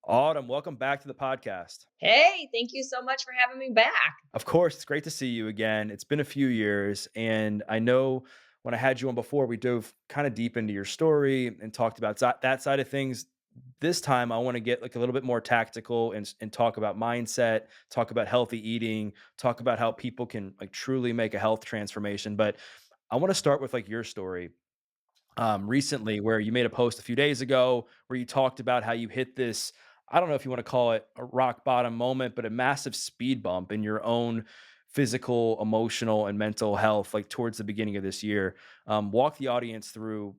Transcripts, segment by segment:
Autumn, welcome back to the podcast. Hey, thank you so much for having me back. Of course, it's great to see you again. It's been a few years, and I know when I had you on before, we dove kind of deep into your story and talked about that side of things. This time, I want to get like a little bit more tactical and talk about mindset, talk about healthy eating, talk about how people can like truly make a health transformation. But I want to start with like your story recently where you made a post a few days ago where you talked about how you hit this, I don't know if you want to call it a rock bottom moment, but a massive speed bump in your own physical, emotional, and mental health, like towards the beginning of this year. Walk the audience through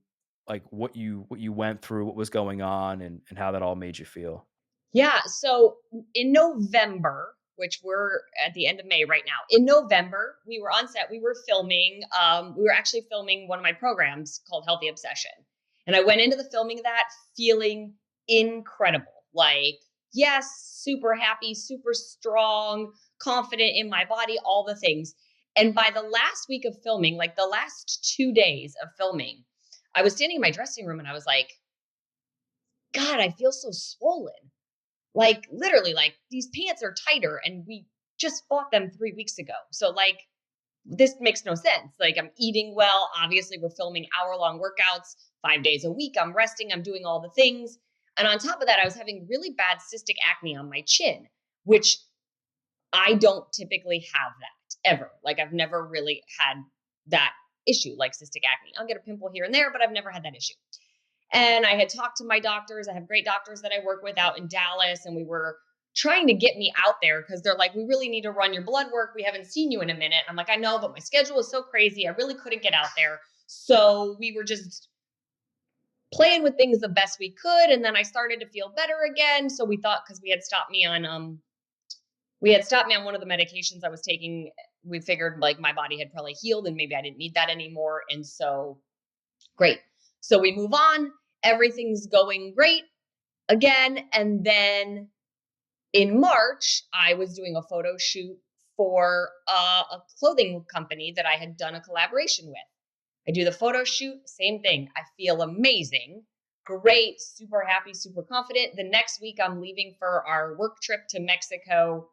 like what you went through, what was going on, and how that all made you feel. Yeah, so in November, which we're at the end of May right now, in November, we were on set, we were filming, we were actually filming one of my programs called Healthy Obsession. And I went into the filming of that feeling incredible. Like, yes, super happy, super strong, confident in my body, all the things. And by the last week of filming, like the last 2 days of filming, I was standing in my dressing room and I was like, God, I feel so swollen. Like literally, like these pants are tighter and we just bought them 3 weeks ago. So like this makes no sense. Like I'm eating well. Obviously, we're filming hour-long workouts 5 days a week. I'm resting, I'm doing all the things. And on top of that, I was having really bad cystic acne on my chin, which I don't typically have that ever. Like I've never really had that issue like cystic acne. I'll get a pimple here and there, but I've never had that issue. And I had talked to my doctors. I have great doctors that I work with out in Dallas, and we were trying to get me out there because they're like, we really need to run your blood work. We haven't seen you in a minute. I'm like, I know, but my schedule is so crazy. I really couldn't get out there. So we were just playing with things the best we could. And then I started to feel better again. So we thought because we had stopped me on one of the medications I was taking, we figured like my body had probably healed and maybe I didn't need that anymore. And so great. So we move on. Everything's going great again. And then in March, I was doing a photo shoot for a clothing company that I had done a collaboration with. I do the photo shoot, same thing. I feel amazing, great, super happy, super confident. The next week, I'm leaving for our work trip to Mexico,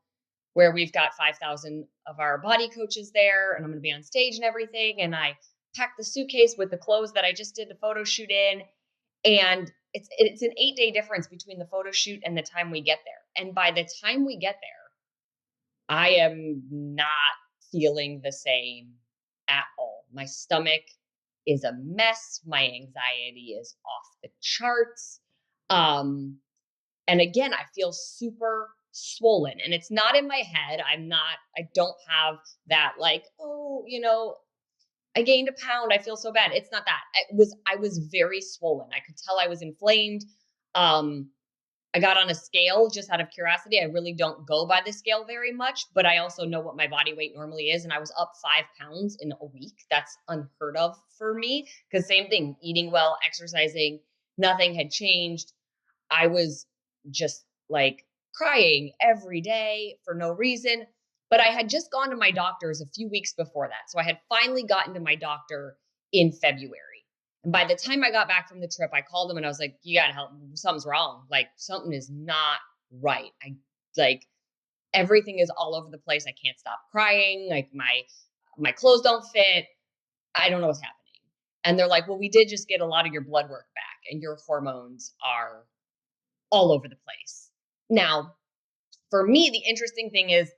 where we've got 5,000 of our BODi coaches there, and I'm going to be on stage and everything. And I packed the suitcase with the clothes that I just did the photo shoot in, and it's an 8-day difference between the photo shoot and the time we get there. And by the time we get there, I am not feeling the same at all. My stomach is a mess. My anxiety is off the charts. Um, and again, I feel super swollen and it's not in my head. I don't have that like, oh, I gained a pound. I feel so bad. It's not that. I was very swollen. I could tell I was inflamed. Um, I got on a scale just out of curiosity. I really don't go by the scale very much, but I also know what my body weight normally is. And I was up 5 pounds in a week. That's unheard of for me. Because same thing, eating well, exercising, nothing had changed. I was just like crying every day for no reason. But I had just gone to my doctor's a few weeks before that. So I had finally gotten to my doctor in February. And by the time I got back from the trip, I called him and I was like, you gotta help. Something's wrong. Like something is not right. I like everything is all over the place. I can't stop crying. Like my clothes don't fit. I don't know what's happening. And they're like, well, we did just get a lot of your blood work back and your hormones are all over the place. Now, for me, the interesting thing is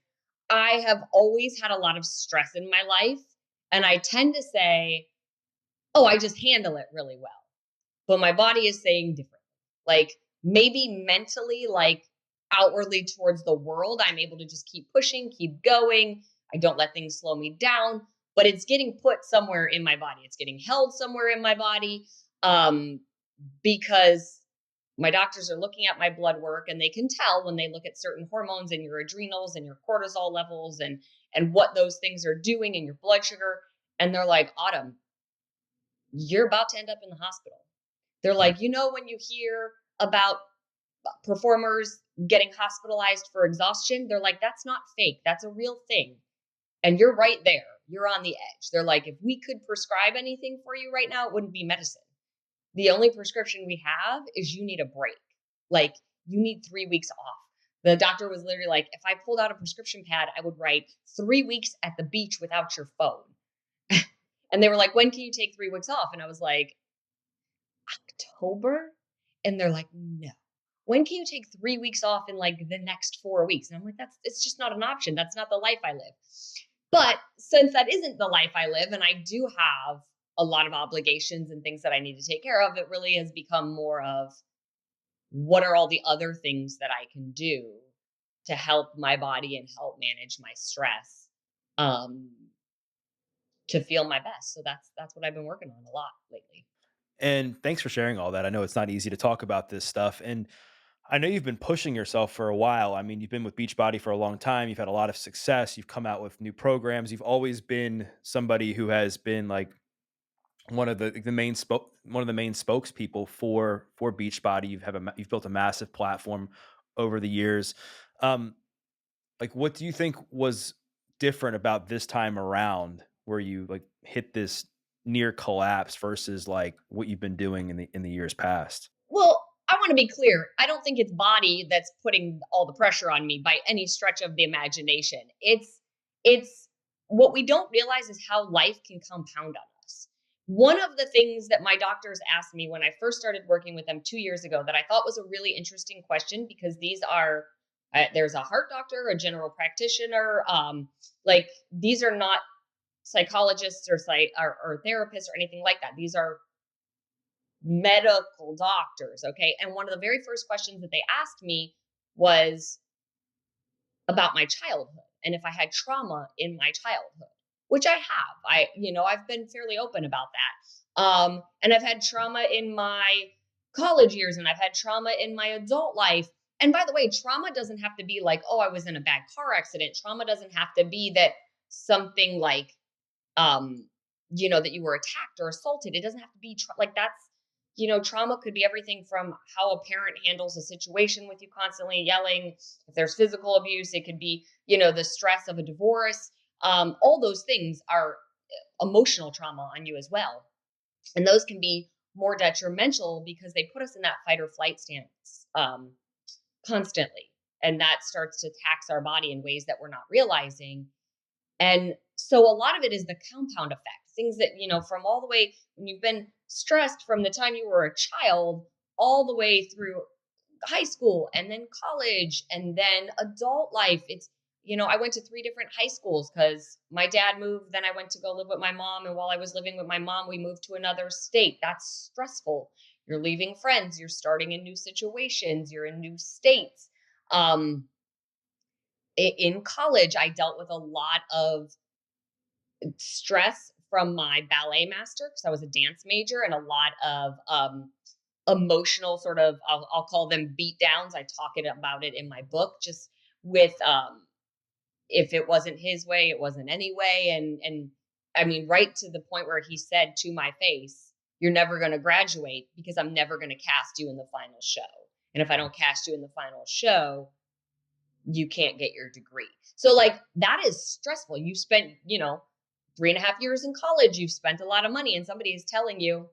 I have always had a lot of stress in my life. And I tend to say, oh, I just handle it really well. But my body is saying differently. Like maybe mentally, like outwardly towards the world, I'm able to just keep pushing, keep going. I don't let things slow me down, but it's getting put somewhere in my body. It's getting held somewhere in my body um, because my doctors are looking at my blood work and they can tell when they look at certain hormones in your adrenals and your cortisol levels and what those things are doing in your blood sugar. And they're like, Autumn, you're about to end up in the hospital. They're Mm. like, when you hear about performers getting hospitalized for exhaustion, they're like, that's not fake. That's a real thing. And you're right there. You're on the edge. They're like, if we could prescribe anything for you right now, it wouldn't be medicine. The only prescription we have is you need a break. Like, you need 3 weeks off. The doctor was literally like, if I pulled out a prescription pad, I would write 3 weeks at the beach without your phone. And they were like, when can you take 3 weeks off? And I was like, October? And they're like, no. When can you take 3 weeks off in like the next 4 weeks? And I'm like, it's just not an option. That's not the life I live. But since that isn't the life I live, and I do have a lot of obligations and things that I need to take care of, it really has become more of what are all the other things that I can do to help my body and help manage my stress, um, to feel my best. So that's what I've been working on a lot lately. And thanks for sharing all that. I know it's not easy to talk about this stuff. And I know you've been pushing yourself for a while. I mean, you've been with Beachbody for a long time. You've had a lot of success. You've come out with new programs. You've always been somebody who has been like one of the main spokespeople for Beachbody. You've built a massive platform over the years. Um, like, what do you think was different about this time around where you like hit this near collapse versus like what you've been doing in the years past? Well, I want to be clear. I don't think it's body that's putting all the pressure on me by any stretch of the imagination. It's what we don't realize is how life can compound on us. One of the things that my doctors asked me when I first started working with them 2 years ago that I thought was a really interesting question, because these are there's a heart doctor, a general practitioner, like these are not psychologists or or therapists or anything like that. These are medical doctors. Okay. And one of the very first questions that they asked me was about my childhood and if I had trauma in my childhood, which I have. I've been fairly open about that. And I've had trauma in my college years, and I've had trauma in my adult life. And by the way, trauma doesn't have to be like, oh, I was in a bad car accident. Trauma doesn't have to be that something like um that you were attacked or assaulted. It doesn't have to be like that's trauma could be everything from how a parent handles a situation with you constantly yelling. If there's physical abuse, it could be the stress of a divorce. All those things are emotional trauma on you as well, and those can be more detrimental because they put us in that fight or flight stance constantly, and that starts to tax our body in ways that we're not realizing. And so a lot of it is the compound effect. Things that, from all the way when you've been stressed from the time you were a child all the way through high school and then college and then adult life. I went to three different high schools because my dad moved. Then I went to go live with my mom. And while I was living with my mom, we moved to another state. That's stressful. You're leaving friends, you're starting in new situations, you're in new states. Um, in college, I dealt with a lot of stress from my ballet master because I was a dance major, and a lot of emotional sort of I'll call them beat downs. I talk about it in my book, just with if it wasn't his way, it wasn't any way. And I mean, right to the point where he said to my face, you're never going to graduate because I'm never going to cast you in the final show. And if I don't cast you in the final show, you can't get your degree. So like that is stressful. You spent, 3.5 years in college, you've spent a lot of money, and somebody is telling you,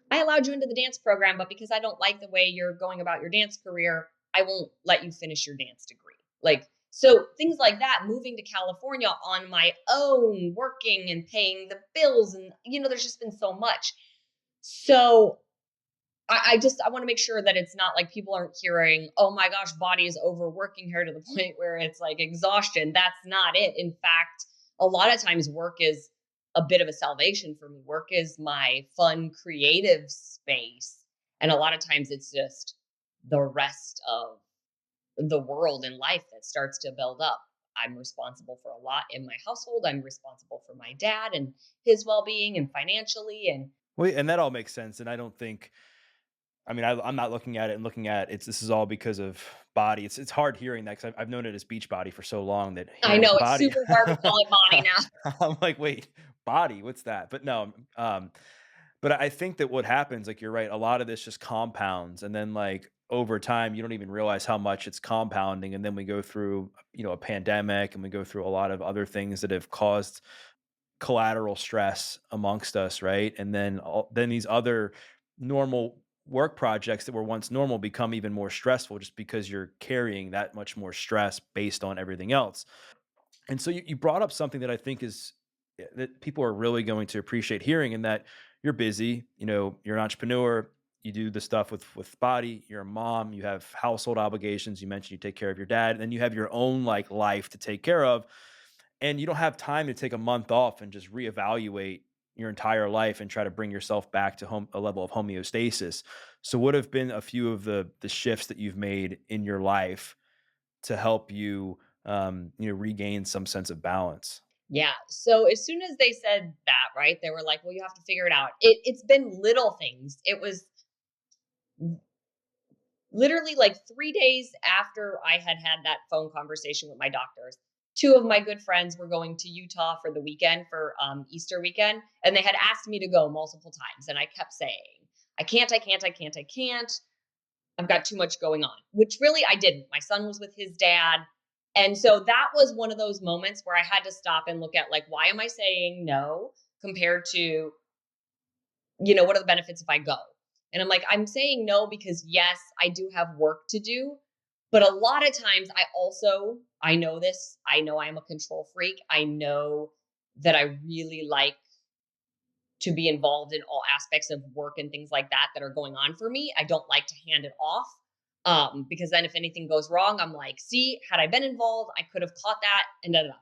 I allowed you into the dance program, but because I don't like the way you're going about your dance career, I won't let you finish your dance degree. Like, so things like that, moving to California on my own, working and paying the bills. And, there's just been so much. So I want to make sure that it's not like people aren't hearing, oh my gosh, BODi is overworking her to the point where it's like exhaustion. That's not it. In fact, a lot of times work is a bit of a salvation for me. Work is my fun, creative space. And a lot of times it's just the rest of the world and life that starts to build up. I'm responsible for a lot in my household. I'm responsible for my dad and his well being and financially. And Well, and that all makes sense. And I don't think, I mean, I'm not looking at it and looking at it's this is all because of body. It's hard hearing that because I've known it as beach body for so long that I hearing know like it's body, super hard to call it BODi now. I'm like, wait, body, what's that? But no, but I think that what happens, like you're right, a lot of this just compounds, and then like over time, you don't even realize how much it's compounding, and then we go through, a pandemic, and we go through a lot of other things that have caused collateral stress amongst us, right? And then these other normal work projects that were once normal become even more stressful just because you're carrying that much more stress based on everything else. And so you brought up something that I think is that people are really going to appreciate hearing, in that you're busy, you're an entrepreneur, you do the stuff with body, you're a mom, you have household obligations. You mentioned you take care of your dad, and then you have your own like life to take care of. And you don't have time to take a month off and just reevaluate your entire life and try to bring yourself back to a level of homeostasis. So what have been a few of the shifts that you've made in your life to help you, regain some sense of balance? Yeah. So as soon as they said that, right, they were like, well, you have to figure it out. It's been little things. It was literally like 3 days after I had had that phone conversation with my doctors. Two of my good friends were going to Utah for the weekend for Easter weekend, and they had asked me to go multiple times. And I kept saying, I can't, I can't, I can't, I can't. I've got too much going on, which really I didn't. My son was with his dad. And so that was one of those moments where I had to stop and look at, like, why am I saying no compared to, what are the benefits if I go? And I'm like, I'm saying no because yes, I do have work to do. But a lot of times I know this, I know I'm a control freak. I know that I really like to be involved in all aspects of work and things like that are going on for me. I don't like to hand it off, because then if anything goes wrong, I'm like, see, had I been involved, I could have caught that and da da da.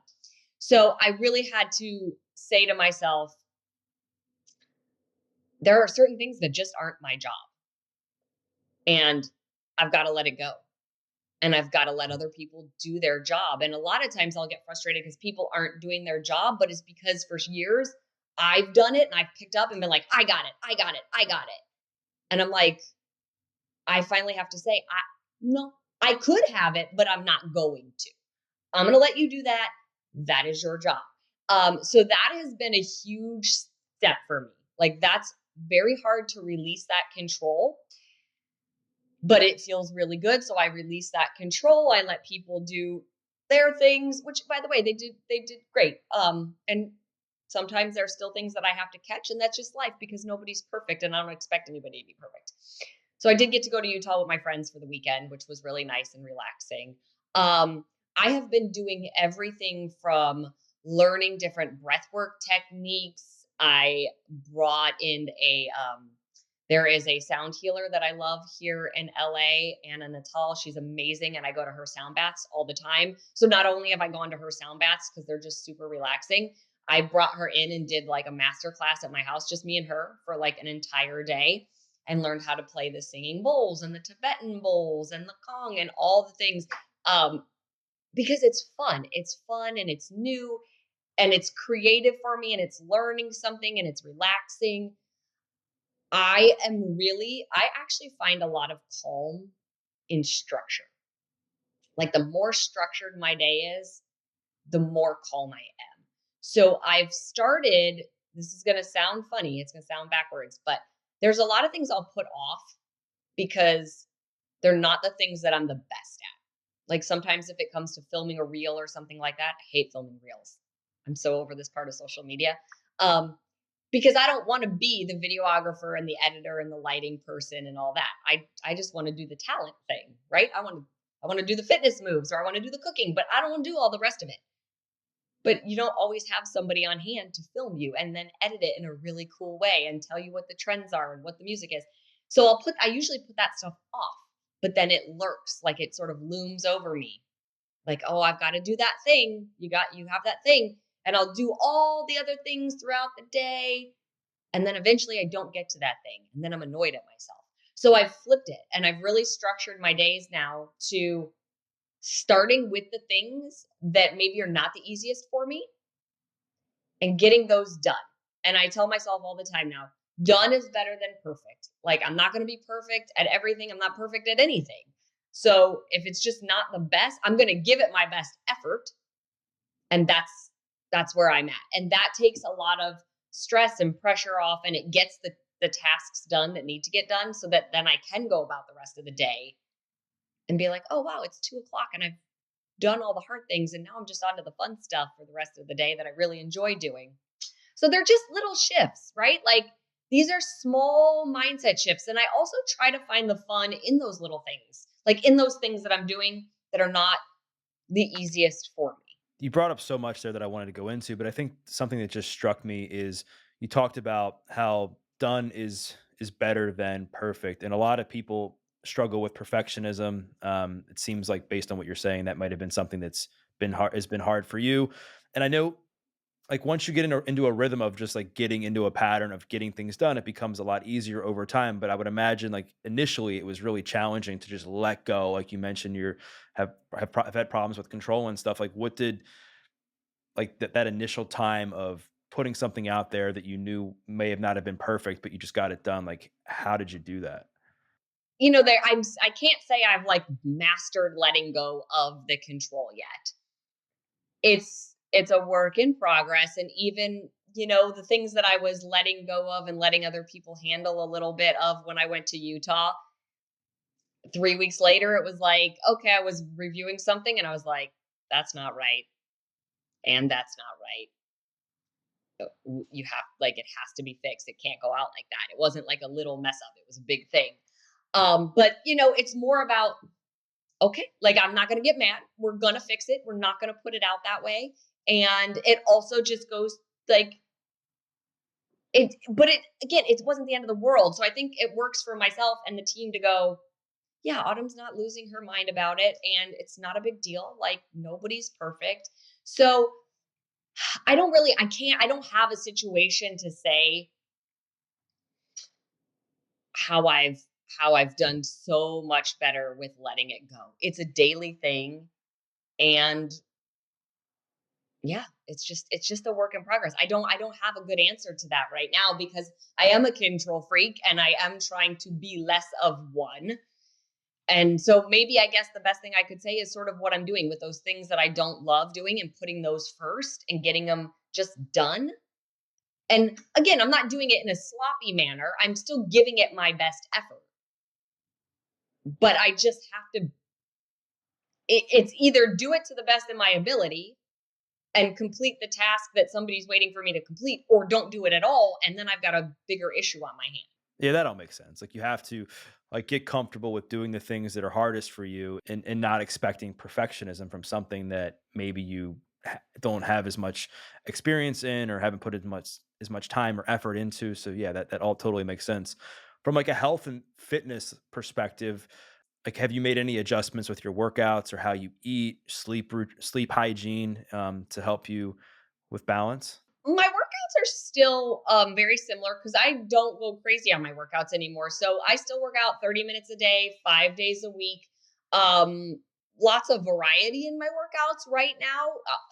So I really had to say to myself, there are certain things that just aren't my job, and I've got to let it go. And I've got to let other people do their job. And a lot of times I'll get frustrated because people aren't doing their job, but it's because for years I've done it and I've picked up and been like, I got it, I got it, I got it. And I'm like, I finally have to say, no, I could have it, but I'm not going to. I'm going to let you do that. That is your job. So that has been a huge step for me. Like, that's very hard to release that control, but it feels really good. So I release that control. I let people do their things, which, by the way, they did great. And sometimes there's still things that I have to catch, and that's just life because nobody's perfect, and I don't expect anybody to be perfect. So I did get to go to Utah with my friends for the weekend, which was really nice and relaxing. Um, I have been doing everything from learning different breathwork techniques. I brought in there is a sound healer that I love here in LA, Anna Natal. She's amazing, and I go to her sound baths all the time. So not only have I gone to her sound baths because they're just super relaxing, I brought her in and did like a master class at my house, just me and her for like an entire day, and learned how to play the singing bowls and the Tibetan bowls and the Kong and all the things. Um, because it's fun. It's fun and it's new and it's creative for me and it's learning something and it's relaxing. I actually find a lot of calm in structure. Like, the more structured my day is, the more calm I am. So I've started, this is going to sound funny, it's going to sound backwards, but there's a lot of things I'll put off because they're not the things that I'm the best at. Like, sometimes if it comes to filming a reel or something like that, I hate filming reels. I'm so over this part of social media. Um, because I don't want to be the videographer and the editor and the lighting person and all that. I just want to do the talent thing, right? I want to do the fitness moves, or I want to do the cooking, but I don't want to do all the rest of it. But you don't always have somebody on hand to film you and then edit it in a really cool way and tell you what the trends are and what the music is. So I usually put that stuff off, but then it lurks, like it sort of looms over me. Like, oh, I've got to do that thing. You have that thing. And I'll do all the other things throughout the day. And then eventually I don't get to that thing. And then I'm annoyed at myself. So I've flipped it and I've really structured my days now to starting with the things that maybe are not the easiest for me and getting those done. And I tell myself all the time now, done is better than perfect. Like, I'm not going to be perfect at everything. I'm not perfect at anything. So if it's just not the best, I'm going to give it my best effort. And that's where I'm at. And that takes a lot of stress and pressure off, and it gets the tasks done that need to get done, so that then I can go about the rest of the day and be like, oh wow, it's 2 o'clock and I've done all the hard things, and now I'm just on to the fun stuff for the rest of the day that I really enjoy doing. So they're just little shifts, right? Like, These are small mindset shifts. And I also try to find the fun in those little things, like in those things that I'm doing that are not the easiest for me. You brought up so much there that I wanted to go into, but I think something that just struck me is you talked about how done is better than perfect, and a lot of people struggle with perfectionism. It seems like based on what you're saying, that might have been something that's been hard for you. And I know, like once you get into a rhythm of just like getting into a pattern of getting things done, it becomes a lot easier over time. But I would imagine like initially it was really challenging to just let go. Like you mentioned, have had problems with control and stuff. Like what did like that initial time of putting something out there that you knew may have not have been perfect, but you just got it done? Like how did you do that? I can't say I've like mastered letting go of the control yet. It's a work in progress, and even, the things that I was letting go of and letting other people handle a little bit of when I went to Utah, 3 weeks later it was like, okay, I was reviewing something and I was like, that's not right, and that's not right. You have, like, it has to be fixed. It can't go out like that. It wasn't like a little mess up. It was a big thing. But it's more about, okay, like, I'm not going to get mad. We're going to fix it. We're not going to put it out that way. And it also just goes like but it again, it wasn't the end of the world. So I think it works for myself and the team to go, yeah, Autumn's not losing her mind about it. And it's not a big deal. Like, nobody's perfect. So I don't have a situation to say how I've done so much better with letting it go. It's a daily thing, and yeah, it's just a work in progress. I don't have a good answer to that right now because I am a control freak and I am trying to be less of one. And so maybe I guess the best thing I could say is sort of what I'm doing with those things that I don't love doing and putting those first and getting them just done. And again, I'm not doing it in a sloppy manner. I'm still giving it my best effort. But I just have to it's either do it to the best of my ability and complete the task that somebody's waiting for me to complete, or don't do it at all, and then I've got a bigger issue on my hands. Yeah, that all makes sense. Like you have to like get comfortable with doing the things that are hardest for you, and not expecting perfectionism from something that maybe you don't have as much experience in or haven't put as much time or effort into. So yeah, that all totally makes sense. From like a health and fitness perspective, like have you made any adjustments with your workouts or how you eat, sleep hygiene, to help you with balance? My workouts are still very similar because I don't go crazy on my workouts anymore. So I still work out 30 minutes a day, 5 days a week. Um, Lots of variety in my workouts right now.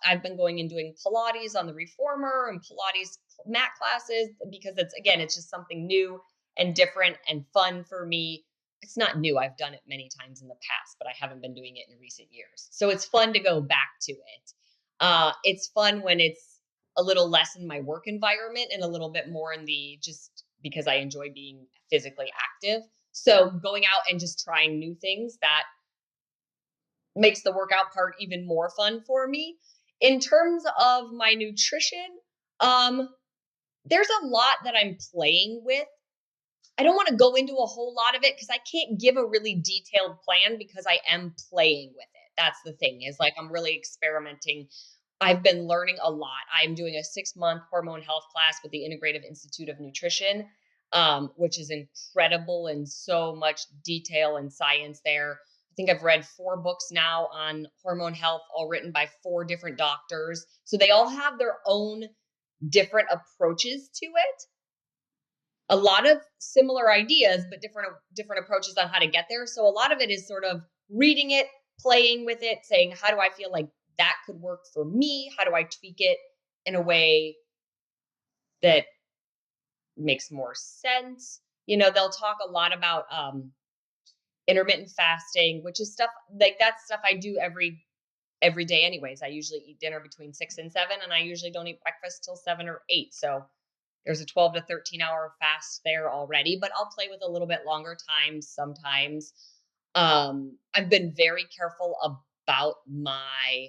I've been going and doing Pilates on the reformer and Pilates mat classes because it's just something new and different and fun for me. It's not new. I've done it many times in the past, but I haven't been doing it in recent years. So it's fun to go back to it. It's fun when it's a little less in my work environment and a little bit more in the just because I enjoy being physically active. So going out and just trying new things, that makes the workout part even more fun for me. In terms of my nutrition, um, there's a lot that I'm playing with. I don't want to go into a whole lot of it because I can't give a really detailed plan because I am playing with it. That's the thing, is like I'm really experimenting. I've been learning a lot. I'm doing a 6-month hormone health class with the Integrative Institute of Nutrition, which is incredible and so much detail and science there. I think I've read 4 books now on hormone health, all written by 4 different doctors. So they all have their own different approaches to it. A lot of similar ideas, but different approaches on how to get there. So a lot of it is sort of reading it, playing with it, saying, how do I feel like that could work for me? How do I tweak it in a way that makes more sense? They'll talk a lot about intermittent fasting, which is stuff like that's stuff I do every day anyways. I usually eat dinner between 6 and 7, and I usually don't eat breakfast till 7 or 8. So there's a 12 to 13 hour fast there already, but I'll play with a little bit longer times sometimes. I've been very careful about my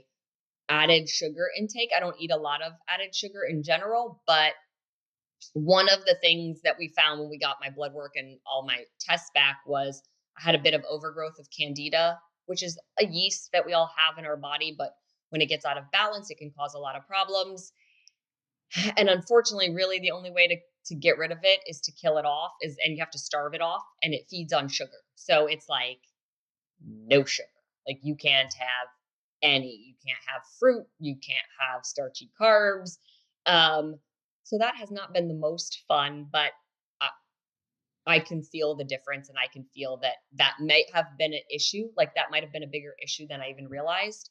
added sugar intake. I don't eat a lot of added sugar in general, but One of the things that we found when we got my blood work and all my tests back was I had a bit of overgrowth of candida, which is a yeast that we all have in our body, but when it gets out of balance, it can cause a lot of problems. And unfortunately, really the only way to get rid of it is to kill it off is and you have to starve it off and it feeds on sugar. So it's like no sugar. Like you can't have any. You can't have fruit, you can't have starchy carbs. Um so that has not been the most fun, but I, I can feel the difference and I can feel that that may have been an issue. Like that might have been a bigger issue than I even realized.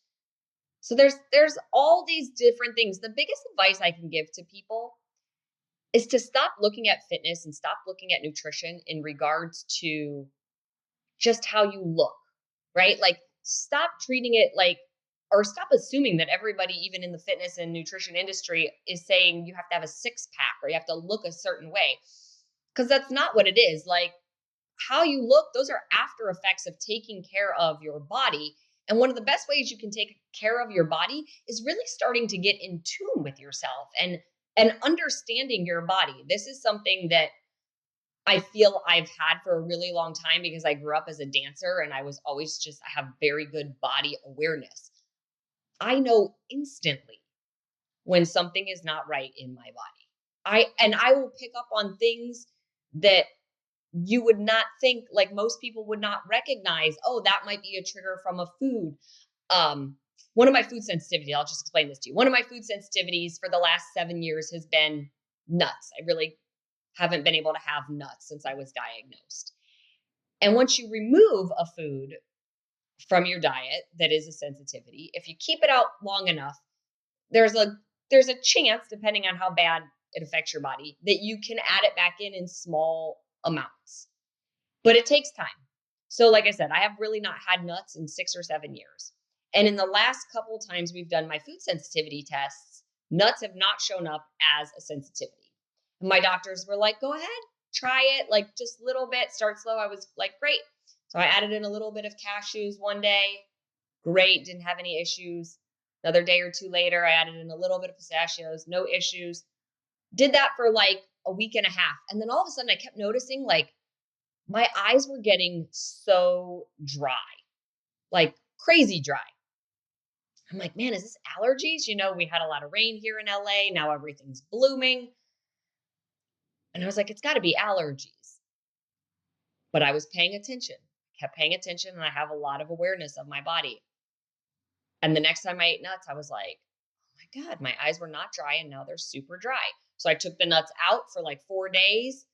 So there's all these different things. The biggest advice I can give to people is to stop looking at fitness and stop looking at nutrition in regards to just how you look, right? Like, stop treating it like, or stop assuming that everybody, even in the fitness and nutrition industry, is saying you have to have a six pack or you have to look a certain way. Because that's not what it is. Like, how you look, those are after effects of taking care of your body. And one of the best ways you can take care of your body is really starting to get in tune with yourself and understanding your body. This is something that I feel I've had for a really long time because I grew up as a dancer and I was always just I have very good body awareness. I know instantly when something is not right in my body. I will pick up on things that you would not think like most people would not recognize, oh, that might be a trigger from a food. Um one of my food sensitivities, I'll just explain this to you. One of my food sensitivities for the last 7 years has been nuts. I really haven't been able to have nuts since I was diagnosed. And once you remove a food from your diet that is a sensitivity, if you keep it out long enough, there's a there's a chance, depending on how bad it affects your body, that you can add it back in small amounts. But it takes time. So, like I said, I have really not had nuts in 6 or 7 years. And in the last couple times we've done my food sensitivity tests, nuts have not shown up as a sensitivity. And my doctors were like, go ahead, try it, like just a little bit, start slow. I was like, great. So I added in a little bit of cashews one day. Great, didn't have any issues. Another day or two later, I added in a little bit of pistachios, no issues. Did that for like a week and a half. And then all of a sudden, I kept noticing like my eyes were getting so dry, like crazy dry. I'm like, man, is this allergies? We had a lot of rain here in LA. Now everything's blooming. And I was like, it's got to be allergies. But I was paying attention, kept paying attention, and I have a lot of awareness of my body. And the next time I ate nuts, I was like, oh my God, my eyes were not dry and now they're super dry. So I took the nuts out for like 4 days,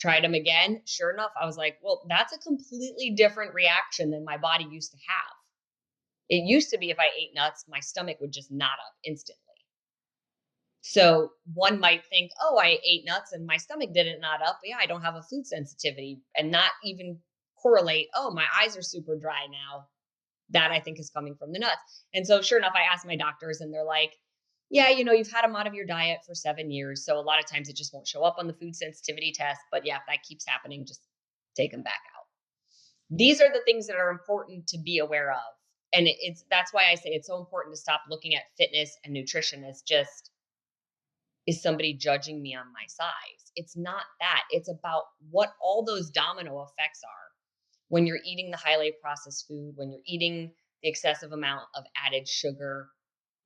tried them again. Sure enough, I was like, well, that's a completely different reaction than my body used to have. It used to be if I ate nuts, my stomach would just knot up instantly. So one might think, oh, I ate nuts and my stomach didn't knot up. Yeah, I don't have a food sensitivity and not even correlate, oh, my eyes are super dry now. That I think is coming from the nuts. And so sure enough, I asked my doctors and they're like, yeah, you've had them out of your diet for 7 years. So a lot of times it just won't show up on the food sensitivity test. But yeah, if that keeps happening, just take them back out. These are the things that are important to be aware of. And that's why I say it's so important to stop looking at fitness and nutrition as just, is somebody judging me on my size? It's not that. It's about what all those domino effects are when you're eating the highly processed food, when you're eating the excessive amount of added sugar.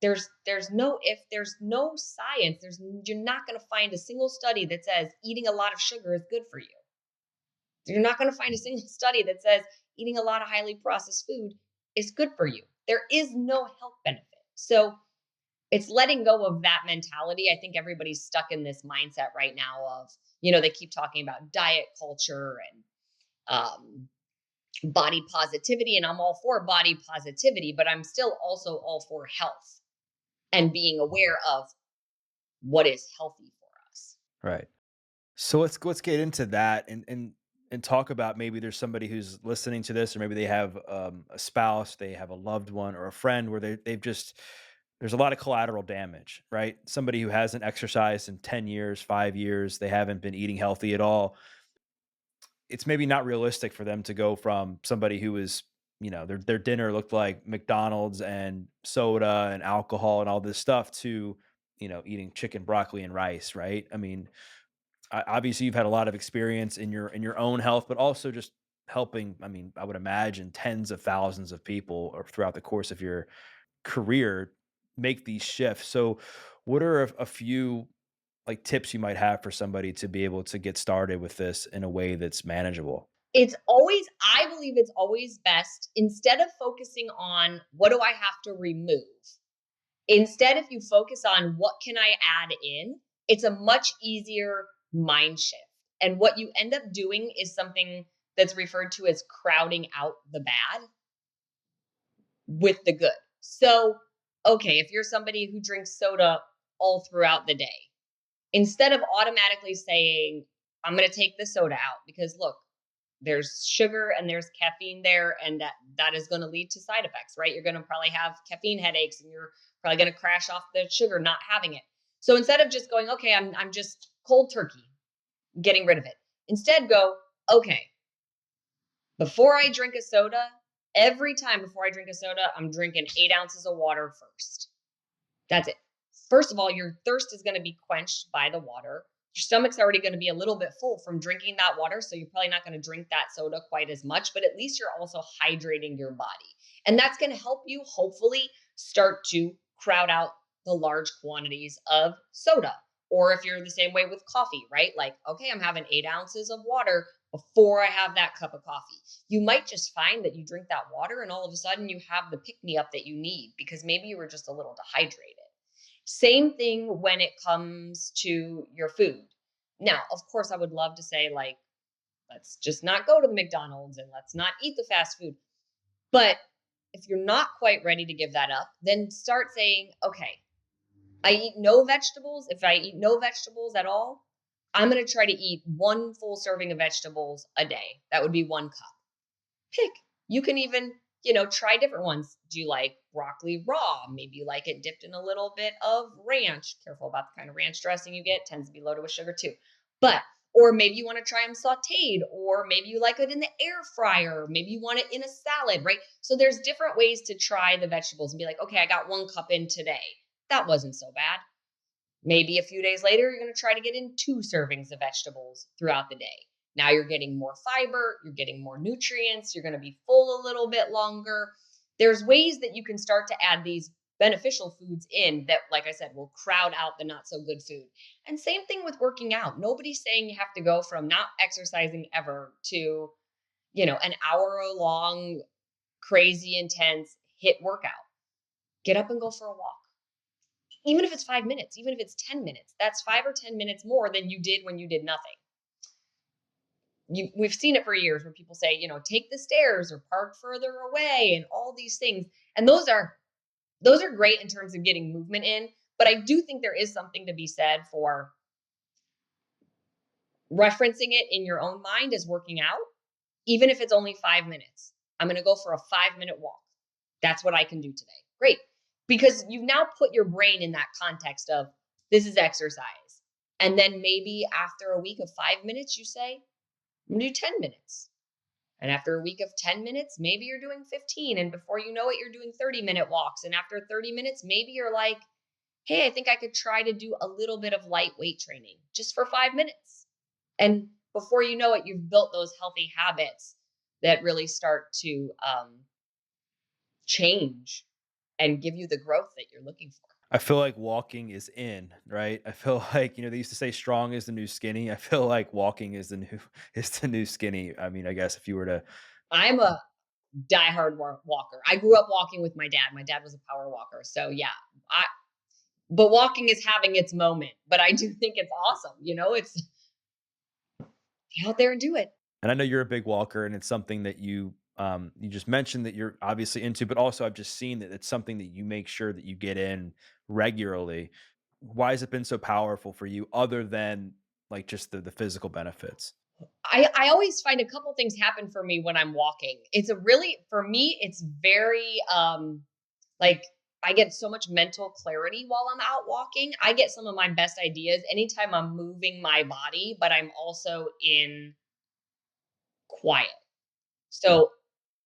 There's no science. You're not going to find a single study that says eating a lot of sugar is good for you. You're not going to find a single study that says eating a lot of highly processed food is good for you. There is no health benefit. So it's letting go of that mentality. I think everybody's stuck in this mindset right now of, they keep talking about diet culture and body positivity. And I'm all for body positivity, but I'm still also all for health and being aware of what is healthy for us. Right. So let's get into that and talk about maybe there's somebody who's listening to this, or maybe they have a spouse, they have a loved one or a friend where they've just there's a lot of collateral damage, right? Somebody who hasn't exercised in 10 years, 5 years, they haven't been eating healthy at all. It's maybe not realistic for them to go from somebody who was, their dinner looked like McDonald's and soda and alcohol and all this stuff to, eating chicken, broccoli, and rice, right? I mean, Obviously you've had a lot of experience in your own health, but also just helping. I mean, I would imagine tens of thousands of people or throughout the course of your career make these shifts. So, what are a few like tips you might have for somebody to be able to get started with this in a way that's manageable? It's always, I believe it's always best, instead of focusing on what do I have to remove, instead, if you focus on what can I add in, it's a much easier mind shift. And what you end up doing is something that's referred to as crowding out the bad with the good. So, okay, if you're somebody who drinks soda all throughout the day, instead of automatically saying, I'm going to take the soda out because look, there's sugar and there's caffeine there, and that is going to lead to side effects, right? You're going to probably have caffeine headaches, and you're probably going to crash off the sugar not having it. So instead of just going, okay, I'm just cold turkey getting rid of it, instead go, okay, before I drink a soda, every time before I drink a soda, I'm drinking 8 ounces of water first. That's it. First of all, your thirst is going to be quenched by the water. Your stomach's already going to be a little bit full from drinking that water. So you're probably not going to drink that soda quite as much, but at least you're also hydrating your body. And that's going to help you hopefully start to crowd out the large quantities of soda. Or if you're the same way with coffee, right? Like, okay, I'm having 8 ounces of water before I have that cup of coffee. You might just find that you drink that water and all of a sudden you have the pick me up that you need because maybe you were just a little dehydrated. Same thing when it comes to your food. Now, of course, I would love to say, like, let's just not go to the McDonald's and let's not eat the fast food. But if you're not quite ready to give that up, then start saying, okay, I eat no vegetables. If I eat no vegetables at all, I'm going to try to eat one full serving of vegetables a day. That would be 1 cup. Pick. You can even, try different ones. Do you like broccoli raw? Maybe you like it dipped in a little bit of ranch. Careful about the kind of ranch dressing you get, tends to be loaded with sugar too. But or maybe you want to try them sauteed, or maybe you like it in the air fryer, maybe you want it in a salad, right? So there's different ways to try the vegetables and be like, okay, I got 1 cup in today. That wasn't so bad. Maybe a few days later, you're going to try to get in 2 servings of vegetables throughout the day. Now you're getting more fiber, you're getting more nutrients, you're going to be full a little bit longer. There's ways that you can start to add these beneficial foods in that, like I said, will crowd out the not so good food. And same thing with working out. Nobody's saying you have to go from not exercising ever to, an hour long, crazy intense hit workout. Get up and go for a walk. Even if it's 5 minutes, even if it's 10 minutes, that's 5 or 10 minutes more than you did when you did nothing. We've seen it for years where people say, take the stairs or park further away and all these things. And those are great in terms of getting movement in. But I do think there is something to be said for referencing it in your own mind as working out, even if it's only 5 minutes. I'm going to go for a 5-minute walk. That's what I can do today. Great. Because you've now put your brain in that context of this is exercise. And then maybe after a week of 5 minutes, you say, I'm going to do 10 minutes. And after a week of 10 minutes, maybe you're doing 15. And before you know it, you're doing 30-minute walks. And after 30 minutes, maybe you're like, hey, I think I could try to do a little bit of lightweight training just for 5 minutes. And before you know it, you've built those healthy habits that really start to change and give you the growth that you're looking for. I feel like walking is in, right? I feel like, they used to say strong is the new skinny. I feel like walking is the new is the new skinny. I mean, I guess if you were to I'm a diehard walker. I grew up walking with my dad. My dad was a power walker. So yeah, I but walking is having its moment. But I do think it's awesome. It's get out there and do it. and I know you're a big walker and it's something that you just mentioned that you're obviously into, but also I've just seen that it's something that you make sure that you get in regularly. Why has it been so powerful for you other than like just the physical benefits? I always find a couple things happen for me when I'm walking. It's a really for me, it's very like I get so much mental clarity while I'm out walking. I get some of my best ideas anytime I'm moving my body, but I'm also in quiet. So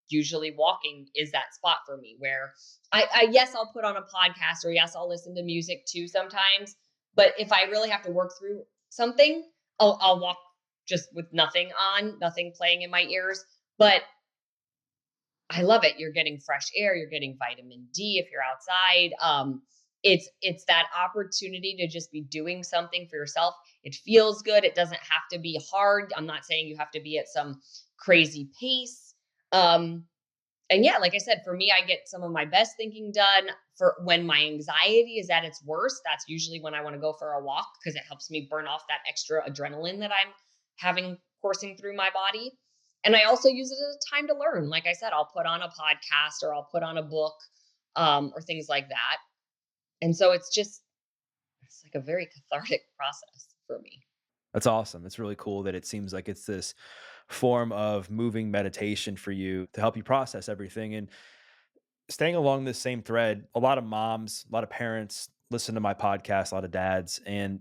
usually walking is that spot for me where I yes, I'll put on a podcast or yes, I'll listen to music too sometimes. But if I really have to work through something, I'll walk just with nothing on, nothing playing in my ears, but I love it. You're getting fresh air, you're getting vitamin D if you're outside. It's that opportunity to just be doing something for yourself. It feels good. It doesn't have to be hard. I'm not saying you have to be at some crazy pace. Um, and yeah, like I said, for me, I get some of my best thinking done for when my anxiety is at its worst. That's usually when I want to go for a walk because it helps me burn off that extra adrenaline that I'm having coursing through my body. And I also use it as a time to learn. Like I said, I'll put on a podcast or I'll put on a book, or things like that. And so it's like a very cathartic process for me. That's awesome. It's really cool that it seems like it's this form of moving meditation for you to help you process everything. And staying along this same thread, a lot of moms, a lot of parents listen to my podcast, a lot of dads, and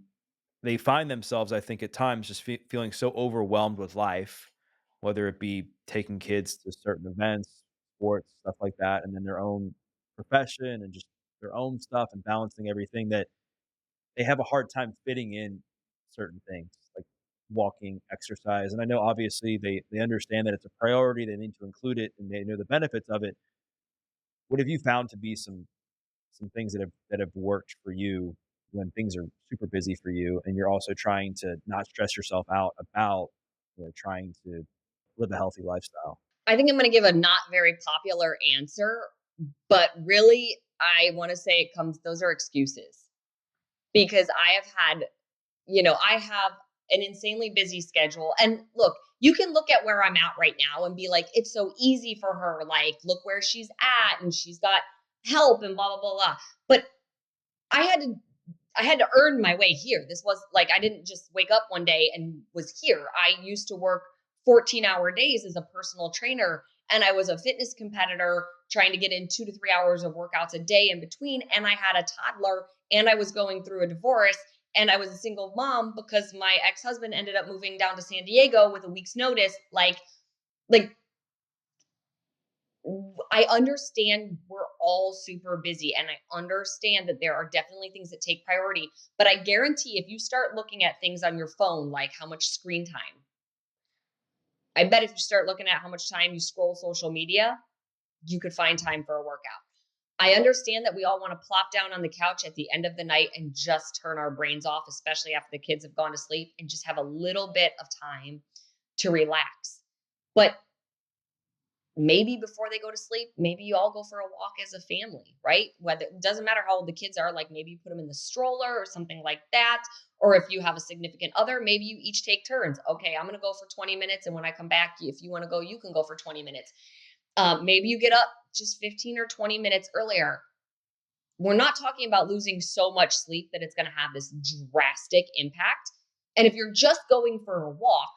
they find themselves, I think, at times just feeling so overwhelmed with life, whether it be taking kids to certain events, sports, stuff like that, and then their own profession and just their own stuff and balancing everything that they have a hard time fitting in certain things like walking, exercise. And I know obviously they understand that it's a priority, they need to include it and they know the benefits of it. What have you found to be some things that have worked for you when things are super busy for you and you're also trying to not stress yourself out about, trying to live a healthy lifestyle? I think I'm going to give a not very popular answer, but really, I want to say it comes, those are excuses because I have an insanely busy schedule. And look, you can look at where I'm at right now and be like, it's so easy for her. Like, look where she's at and she's got help and blah, blah, blah, blah. But I had to I had to earn my way here. This was like I didn't just wake up one day and was here. I used to work 14-hour days as a personal trainer and I was a fitness competitor trying to get in 2 to 3 hours of workouts a day in between and I had a toddler and I was going through a divorce and I was a single mom because my ex-husband ended up moving down to San Diego with a week's notice. Like I understand we're all super busy and I understand that there are definitely things that take priority. But I guarantee if you start looking at things on your phone, like how much screen time, I bet if you start looking at how much time you scroll social media, you could find time for a workout. I understand that we all want to plop down on the couch at the end of the night and just turn our brains off, especially after the kids have gone to sleep, and just have a little bit of time to relax. But maybe before they go to sleep, maybe you all go for a walk as a family, right? Whether it doesn't matter how old the kids are, like maybe you put them in the stroller or something like that. Or if you have a significant other, maybe you each take turns. Okay, I'm going to go for 20 minutes. And when I come back, if you want to go, you can go for 20 minutes. Maybe you get up just 15 or 20 minutes earlier. We're not talking about losing so much sleep that it's going to have this drastic impact. And if you're just going for a walk,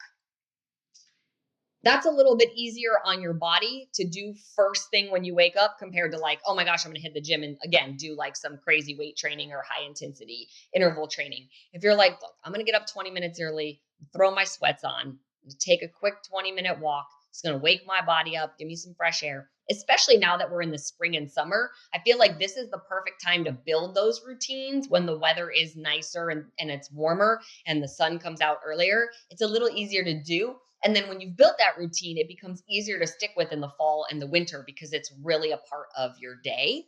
that's a little bit easier on your body to do first thing when you wake up compared to like, oh my gosh, I'm going to hit the gym and again do like some crazy weight training or high intensity interval training. If you're like, look, I'm going to get up 20 minutes early, throw my sweats on, take a quick 20-minute walk. It's going to wake my body up, give me some fresh air. Especially now that we're in the spring and summer, I feel like this is the perfect time to build those routines when the weather is nicer and it's warmer and the sun comes out earlier. It's a little easier to do, and then when you've built that routine, it becomes easier to stick with in the fall and the winter because it's really a part of your day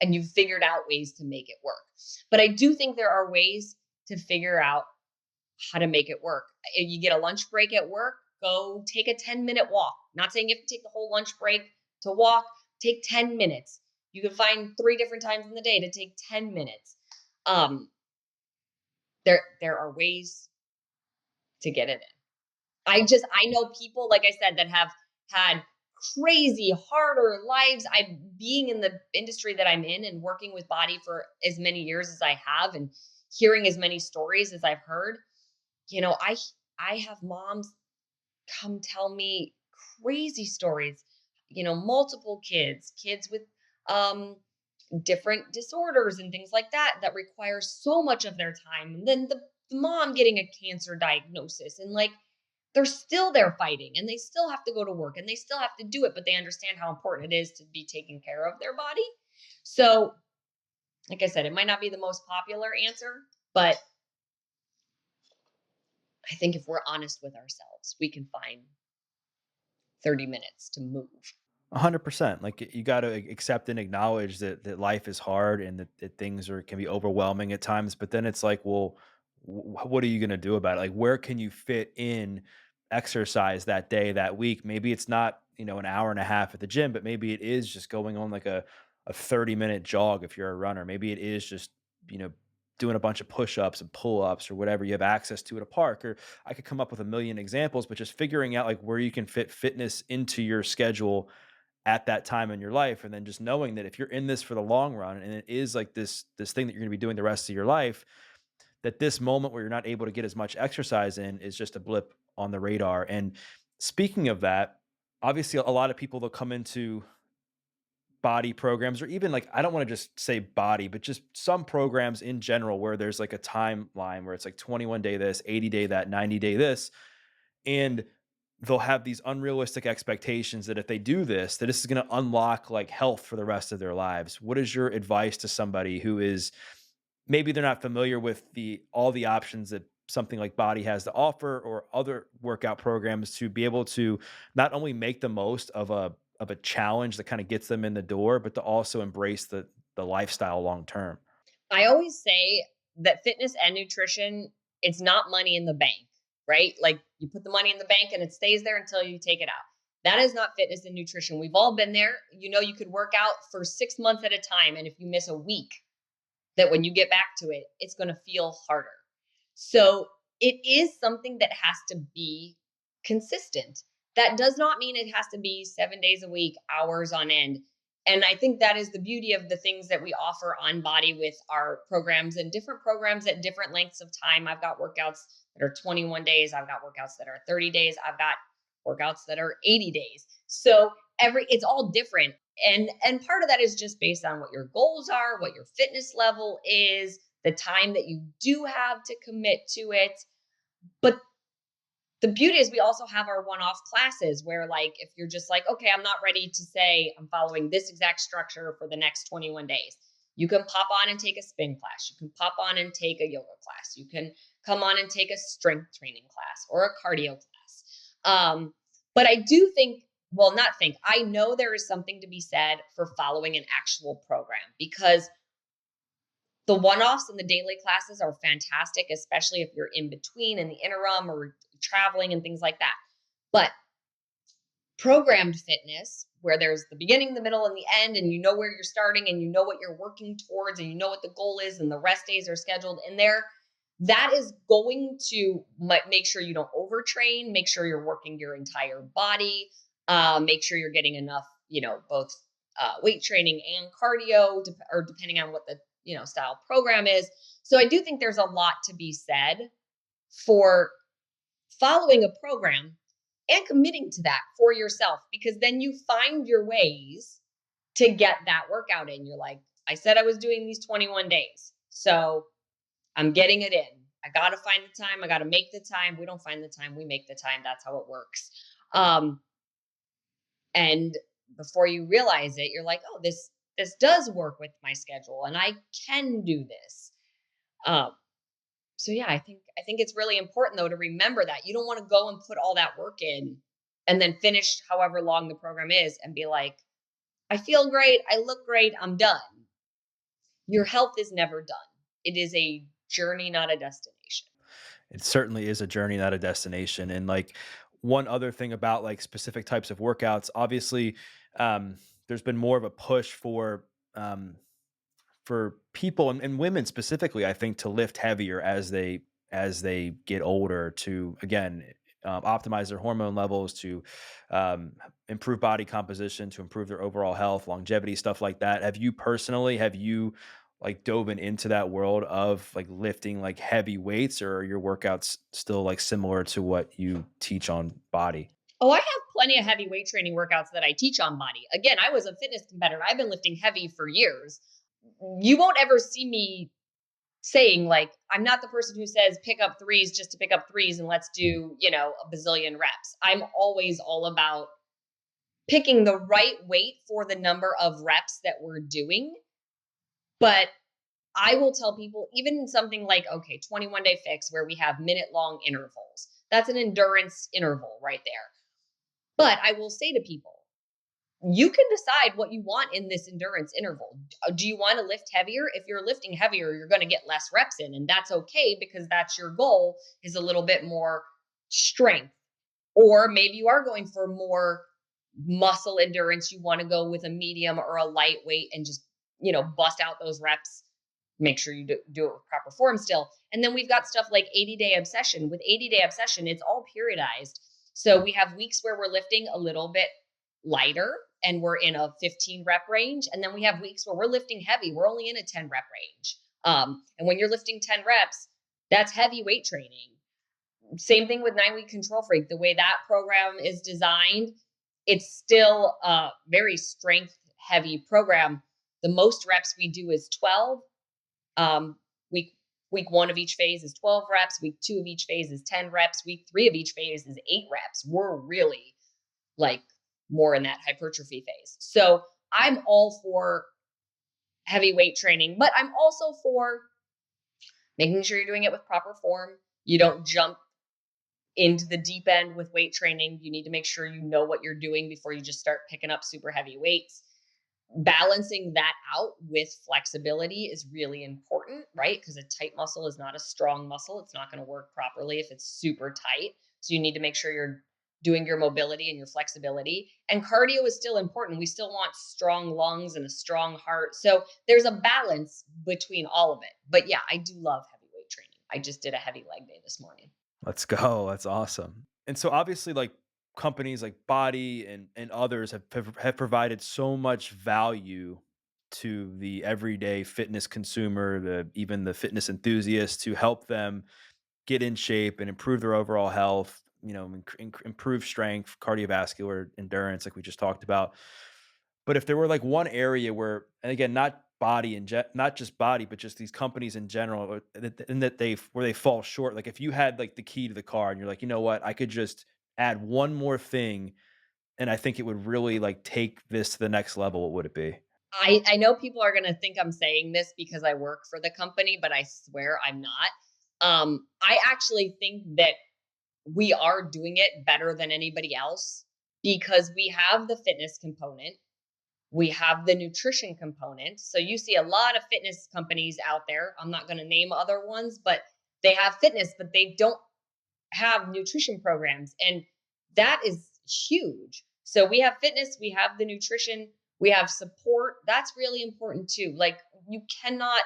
and you've figured out ways to make it work. But I do think there are ways to figure out how to make it work. If you get a lunch break at work, go take a 10-minute walk. Not saying you have to take the whole lunch break to walk, take 10 minutes. You can find 3 different times in the day to take 10 minutes. Um, there are ways to get it in. I know people, like I said, that have had crazy harder lives. I being in the industry that I'm in and working with BODi for as many years as I have and hearing as many stories as I've heard, you know, I have moms come tell me crazy stories, multiple kids with um different disorders and things like that that require so much of their time. And then the mom getting a cancer diagnosis and like they're still there fighting and they still have to go to work and they still have to do it, but they understand how important it is to be taking care of their body. So, like I said, it might not be the most popular answer, but I think if we're honest with ourselves, we can find 30 minutes to move. 100%. Like you got to accept and acknowledge that life is hard and that things are can be overwhelming at times. But then it's like, well, what are you going to do about it? Like, where can you fit in exercise that day, that week? Maybe it's not an hour and a half at the gym, but maybe it is just going on like a 30-minute jog if you're a runner. Maybe it is just you know doing a bunch of push-ups and pull-ups or whatever you have access to at a park. Or I could come up with a million examples, but just figuring out like where you can fit fitness into your schedule at that time in your life, and then just knowing that if you're in this for the long run and it is like this thing that you're going to be doing the rest of your life, that this moment where you're not able to get as much exercise in is just a blip on the radar. And speaking of that, obviously a lot of people that come into body programs, or even like, I don't want to just say body, but just some programs in general where there's like a timeline where it's like 21 day this, 80-day that, 90-day this, and they'll have these unrealistic expectations that if they do this, that this is going to unlock like health for the rest of their lives. What is your advice to somebody who is maybe they're not familiar with the all the options that something like Body has to offer, or other workout programs, to be able to not only make the most of a challenge that kind of gets them in the door, but to also embrace the lifestyle long term? I always say that fitness and nutrition, it's not money in the bank, right? Like you put the money in the bank and it stays there until you take it out. That is not fitness and nutrition. We've all been there. You could work out for 6 months at a time. And if you miss a week, that when you get back to it, it's going to feel harder. So it is something that has to be consistent. That does not mean it has to be 7 days a week, hours on end. And I think that is the beauty of the things that we offer on Body with our programs, and different programs at different lengths of time. I've got workouts that are 21 days. I've got workouts that are 30 days. I've got workouts that are 80 days. So it's all different. And part of that is just based on what your goals are, what your fitness level is, the time that you do have to commit to it. But the beauty is we also have our one-off classes where, like, if you're just like, okay, I'm not ready to say I'm following this exact structure for the next 21 days, you can pop on and take a spin class. You can pop on and take a yoga class. You can come on and take a strength training class or a cardio class. But I do think, well, not think, I know there is something to be said for following an actual program, because the one-offs and the daily classes are fantastic, especially if you're in between, in the interim, or traveling and things like that. But programmed fitness, where there's the beginning, the middle, and the end, and you know where you're starting and you know what you're working towards and you know what the goal is, and the rest days are scheduled in there, that is going to make sure you don't overtrain, make sure you're working your entire body, make sure you're getting enough, both weight training and cardio, or depending on what the style program is. So I do think there's a lot to be said for following a program and committing to that for yourself, because then you find your ways to get that workout in. You're like, I said I was doing these 21 days, so I'm getting it in. I got to find the time. I got to make the time. We don't find the time, we make the time. That's how it works. Um, and before you realize it, you're like, oh, this does work with my schedule, and I can do this. Um, so yeah, I think it's really important though to remember that you don't want to go and put all that work in and then finish however long the program is and be like, I feel great, I look great, I'm done. Your health is never done. It is a journey, not a destination. It certainly is a journey, not a destination. And like one other thing about like specific types of workouts, obviously, um, there's been more of a push um, for people and women specifically, I think, to lift heavier as they get older, to again optimize their hormone levels, to um, improve body composition, to improve their overall health, longevity, stuff like that. Have you like dove into that world of like lifting like heavy weights, or are your workouts still like similar to what you teach on Body? Oh, I have plenty of heavy weight training workouts that I teach on Body. Again, I was a fitness competitor. I've been lifting heavy for years. You won't ever see me saying, like, I'm not the person who says pick up threes just to pick up threes and let's do, a bazillion reps. I'm always all about picking the right weight for the number of reps that we're doing. But I will tell people, even in something like, okay, 21-day fix where we have minute long intervals, that's an endurance interval right there. But I will say to people, you can decide what you want in this endurance interval. Do you want to lift heavier? If you're lifting heavier, you're going to get less reps in, and that's okay because that's your goal, is a little bit more strength. Or maybe you are going for more muscle endurance. You want to go with a medium or a lightweight and just, bust out those reps. Make sure you do it with proper form still. And then we've got stuff like 80-day obsession. With 80-day obsession, it's all periodized. So we have weeks where we're lifting a little bit lighter and we're in a 15 rep range. And then we have weeks where we're lifting heavy. We're only in a 10 rep range. And when you're lifting 10 reps, that's heavy weight training. Same thing with 9-week control freak. The way that program is designed, it's still a very strength heavy program. The most reps we do is 12. Um, week week 1 of each phase is 12 reps. Week 2 of each phase is 10 reps. Week 3 of each phase is 8 reps. We're really like more in that hypertrophy phase. So I'm all for heavy weight training, but I'm also for making sure you're doing it with proper form. You don't jump into the deep end with weight training. You need to make sure you know what you're doing before you just start picking up super heavy weights. Balancing that out with flexibility is really important, right? Because a tight muscle is not a strong muscle. It's not going to work properly if it's super tight. So you need to make sure you're doing your mobility and your flexibility. And cardio is still important. We still want strong lungs and a strong heart. So there's a balance between all of it. But yeah, I do love heavyweight training. I just did a heavy leg day this morning. Let's go. That's awesome. And so obviously like companies like BODi and others have provided so much value to the everyday fitness consumer, even the fitness enthusiast, to help them get in shape and improve their overall health, improve strength, cardiovascular endurance, like we just talked about. But if there were like one area where, and again, not body and not just body, but just these companies in general, and that where they fall short. Like if you had like the key to the car and you're like, you know what, I could just add one more thing, and I think it would really like take this to the next level. What would it be? I know people are gonna think I'm saying this because I work for the company, but I swear I'm not. I actually think that we are doing it better than anybody else because we have the fitness component, we have the nutrition component. So you see a lot of fitness companies out there. I'm not gonna name other ones, but they have fitness, but they don't have nutrition programs. And that is huge. So we have fitness, we have the nutrition, we have support. That's really important too. Like you cannot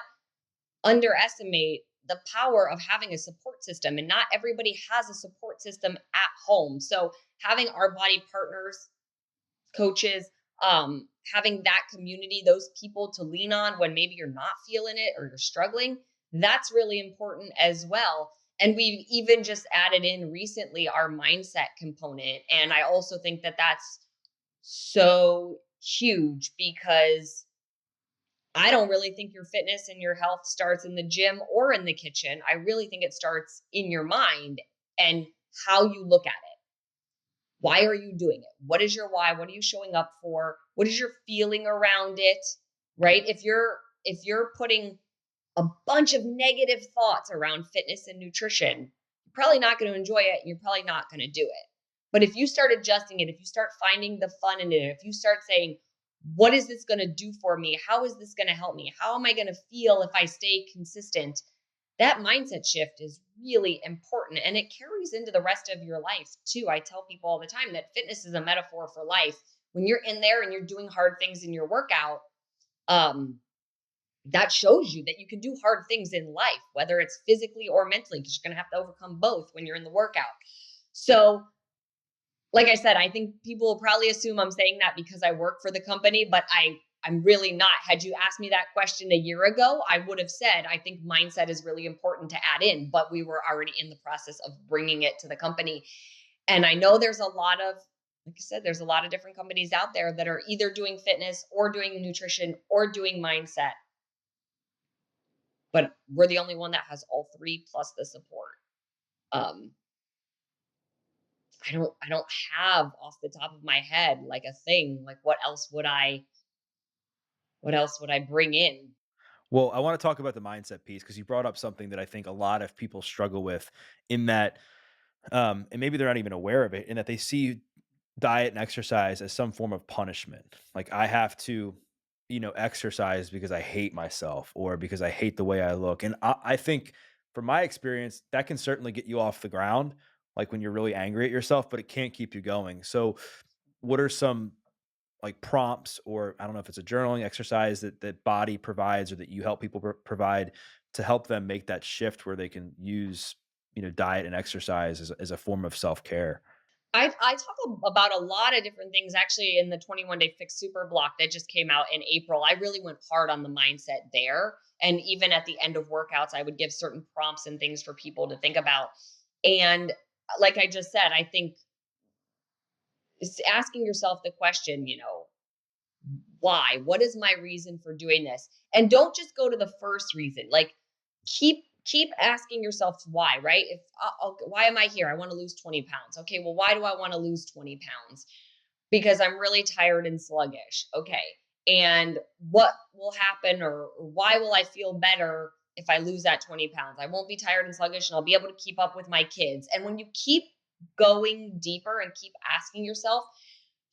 underestimate the power of having a support system. And not everybody has a support system at home. So having our body partners, coaches, having that community, those people to lean on when maybe you're not feeling it or you're struggling, that's really important as well. And we've even just added in recently our mindset component. And I also think that that's so huge because I don't really think your fitness and your health starts in the gym or in the kitchen. I really think it starts in your mind and how you look at it. Why are you doing it? What is your why? What are you showing up for? What is your feeling around it? Right? If you're putting a bunch of negative thoughts around fitness and nutrition, you're probably not going to enjoy it and you're probably not going to do it. But if you start adjusting it, if you start finding the fun in it, if you start saying, what is this going to do for me? How is this going to help me? How am I going to feel if I stay consistent? That mindset shift is really important and it carries into the rest of your life too. I tell people all the time that fitness is a metaphor for life. When you're in there and you're doing hard things in your workout, um, that shows you that you can do hard things in life, whether it's physically or mentally, because you're going to have to overcome both when you're in the workout. So, like I said, I think people will probably assume I'm saying that because I work for the company, but I'm really not. Had you asked me that question a year ago, I would have said I think mindset is really important to add in, but we were already in the process of bringing it to the company. And I know there's a lot of, like I said, there's a lot of different companies out there that are either doing fitness or doing nutrition or doing mindset, but we're the only one that has all three plus the support. Um, I don't have off the top of my head like a thing. Like what else would I bring in? Well, I want to talk about the mindset piece because you brought up something that I think a lot of people struggle with in that, and maybe they're not even aware of it, in that they see diet and exercise as some form of punishment. Like I have to, exercise because I hate myself or because I hate the way I look. And I think from my experience, that can certainly get you off the ground, like when you're really angry at yourself, but it can't keep you going. So, what are some like prompts, or I don't know if it's a journaling exercise that BODi provides or that you help people provide to help them make that shift where they can use, diet and exercise as a form of self-care? I talk about a lot of different things actually in the 21 day fix super block that just came out in April. I really went hard on the mindset there. And even at the end of workouts, I would give certain prompts and things for people to think about. And like I just said, I think it's asking yourself the question, why? What is my reason for doing this? And don't just go to the first reason. Like keep asking yourself why, right? If okay, why am I here? I want to lose 20 pounds. Okay, well, why do I want to lose 20 pounds? Because I'm really tired and sluggish. Okay. And what will happen, or why will I feel better if I lose that 20 pounds? I won't be tired and sluggish and I'll be able to keep up with my kids. And when you keep going deeper and keep asking yourself,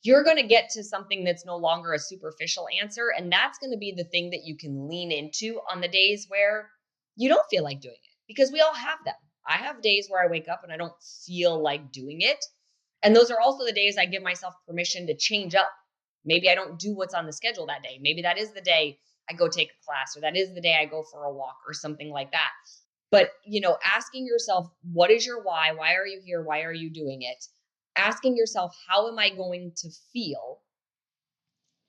you're going to get to something that's no longer a superficial answer. And that's going to be the thing that you can lean into on the days where you don't feel like doing it, because we all have them. I have days where I wake up and I don't feel like doing it. And those are also the days I give myself permission to change up. Maybe I don't do what's on the schedule that day. Maybe that is the day I go take a class, or that is the day I go for a walk or something like that. But, asking yourself, what is your why? Why are you here? Why are you doing it? Asking yourself, how am I going to feel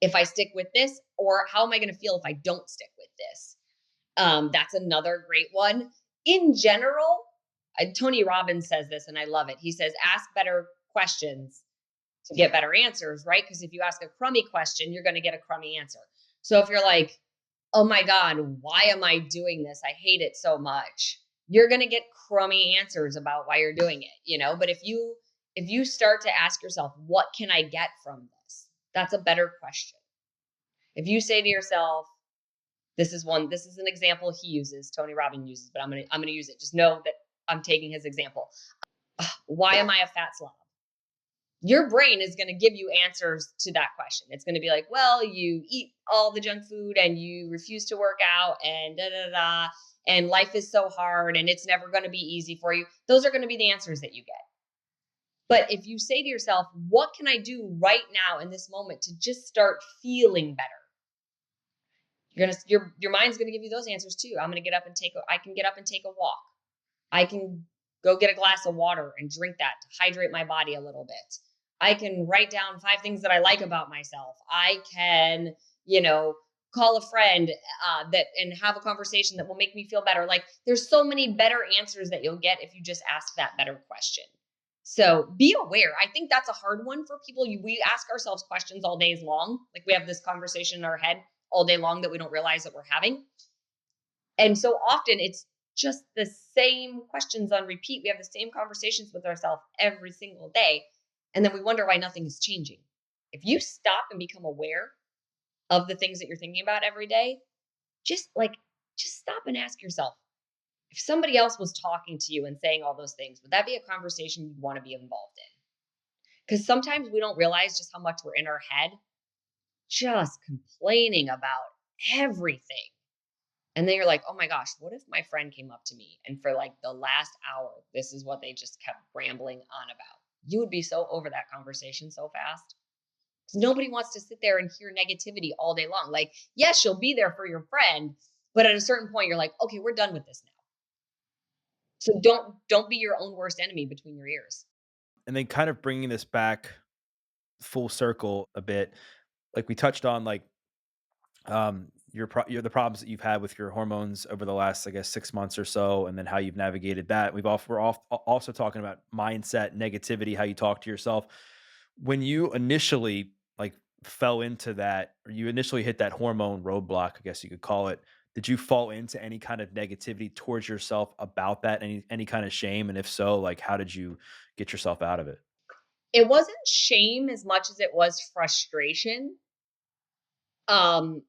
if I stick with this? Or how am I going to feel if I don't stick with this? That's another great one. In general, Tony Robbins says this, and I love it. He says, ask better questions to get better answers, right? Because if you ask a crummy question, you're going to get a crummy answer. So if you're like, oh my God, why am I doing this? I hate it so much. You're going to get crummy answers about why you're doing it. But if you start to ask yourself, what can I get from this? That's a better question. If you say to yourself, this is an example he uses, Tony Robbins uses, but I'm gonna use it. Just know that I'm taking his example. Why am I a fat slob? Your brain is going to give you answers to that question. It's going to be like, well, you eat all the junk food and you refuse to work out and da da da, and life is so hard and it's never going to be easy for you. Those are going to be the answers that you get. But if you say to yourself, what can I do right now in this moment to just start feeling better? Your mind's gonna give you those answers too. I can get up and take a walk. I can go get a glass of water and drink that to hydrate my body a little bit. I can write down 5 things that I like about myself. I can, call a friend that and have a conversation that will make me feel better. Like there's so many better answers that you'll get if you just ask that better question. So be aware. I think that's a hard one for people. We ask ourselves questions all days long. Like we have this conversation in our head all day long that we don't realize that we're having. And so often it's just the same questions on repeat. We have the same conversations with ourselves every single day. And then we wonder why nothing is changing. If you stop and become aware of the things that you're thinking about every day, just like, just stop and ask yourself, if somebody else was talking to you and saying all those things, would that be a conversation you'd want to be involved in? Because sometimes we don't realize just how much we're in our head, just complaining about everything. And then you're like, oh my gosh, what if my friend came up to me and for like the last hour, this is what they just kept rambling on about? You would be so over that conversation so fast. 'Cause nobody wants to sit there and hear negativity all day long. Like, yes, you'll be there for your friend, but at a certain point, you're like, okay, we're done with this now. So don't be your own worst enemy between your ears. And then kind of bringing this back full circle a bit, like we touched on, like your the problems that you've had with your hormones over the last, I guess, 6 months or so, and then how you've navigated that. Also talking about mindset, negativity, how you talk to yourself. When you initially like fell into that, or you initially hit that hormone roadblock, I guess you could call it, did you fall into any kind of negativity towards yourself about that? Any kind of shame? And if so, like how did you get yourself out of it? It wasn't shame as much as it was frustration. Um,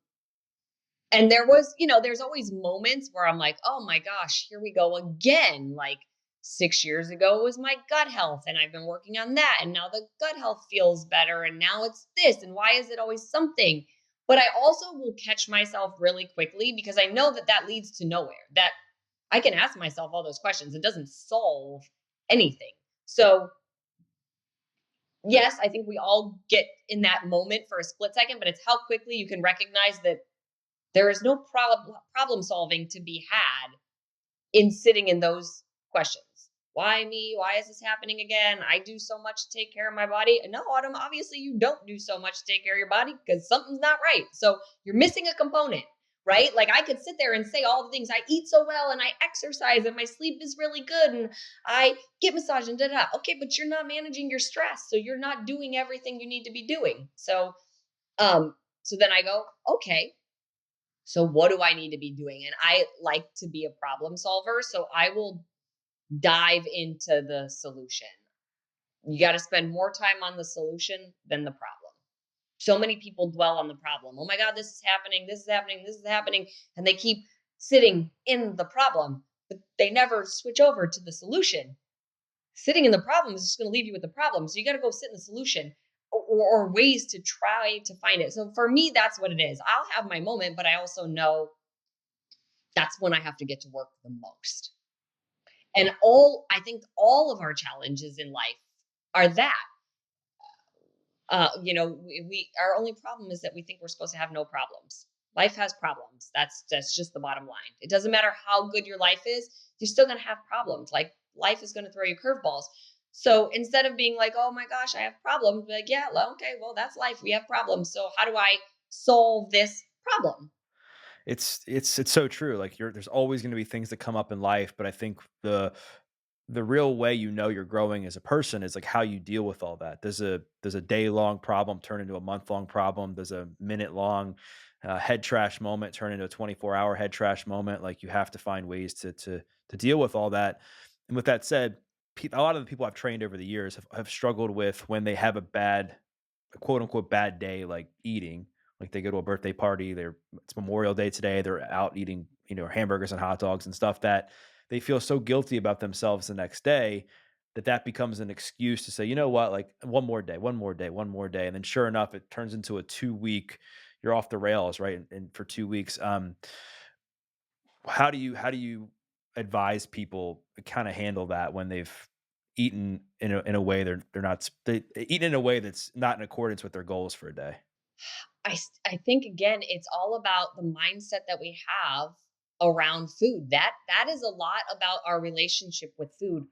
And there was, there's always moments where I'm like, oh my gosh, here we go again. Like 6 years ago was my gut health, and I've been working on that. And now the gut health feels better. And now it's this. And why is it always something? But I also will catch myself really quickly because I know that that leads to nowhere. That I can ask myself all those questions. It doesn't solve anything. So, yes, I think we all get in that moment for a split second, but it's how quickly you can recognize that there is no problem solving to be had in sitting in those questions. Why me? Why is this happening again? I do so much to take care of my body. No, Autumn, obviously you don't do so much to take care of your body because something's not right. So you're missing a component, right? Like I could sit there and say all the things I eat so well and I exercise and my sleep is really good and I get massage and da da. Okay, but you're not managing your stress. So you're not doing everything you need to be doing. Um, so then I go, okay, so what do I need to be doing? And I like to be a problem solver. So I will dive into the solution. You got to spend more time on the solution than the problem. So many people dwell on the problem. Oh my God, this is happening. This is happening. This is happening. And they keep sitting in the problem, but they never switch over to the solution. Sitting in the problem is just going to leave you with the problem. So you got to go sit in the solution, or ways to try to find it. So for me, that's what it is. I'll have my moment, but I also know that's when I have to get to work the most. And I think all of our challenges in life are that. Our only problem is that we think we're supposed to have no problems. Life has problems. That's just the bottom line. It doesn't matter how good your life is, you're still gonna have problems. Like life is gonna throw you curveballs. So instead of being like, oh my gosh, I have problems, be like, yeah, well, okay, well, that's life. We have problems. So how do I solve this problem? It's so true. Like there's always going to be things that come up in life, but I think the real way you know you're growing as a person is like how you deal with all that. There's a day long problem turn into a month long problem. There's a minute long head trash moment turn into a 24-hour head trash moment. Like you have to find ways to deal with all that. And with that said, a lot of the people I've trained over the years have struggled with when they have a quote unquote bad day, like eating. Like they go to a birthday party, it's Memorial Day today, they're out eating, hamburgers and hot dogs and stuff that they feel so guilty about themselves the next day that that becomes an excuse to say, you know what, like one more day, one more day, one more day. And then sure enough, it turns into a 2 week, you're off the rails, right? And for 2 weeks, how do you advise people to kind of handle that when they've eaten in a way they're not they eat in a way that's not in accordance with their goals for a day? I think again, it's all about the mindset that we have around food. That is a lot about our relationship with food.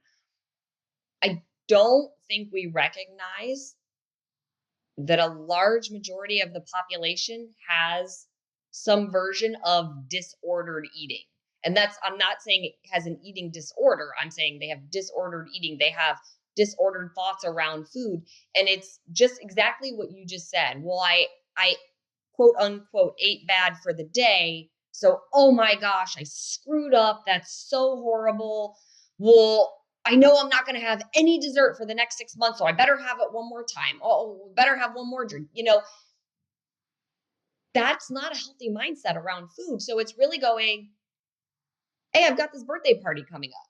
I don't think we recognize that a large majority of the population has some version of disordered eating. And I'm not saying it has an eating disorder. I'm saying they have disordered eating. They have disordered thoughts around food. And it's just exactly what you just said. Well, I quote unquote ate bad for the day. So, oh my gosh, I screwed up. That's so horrible. Well, I know I'm not going to have any dessert for the next 6 months, so I better have it one more time. Oh, better have one more drink. That's not a healthy mindset around food. So it's really going, hey, I've got this birthday party coming up.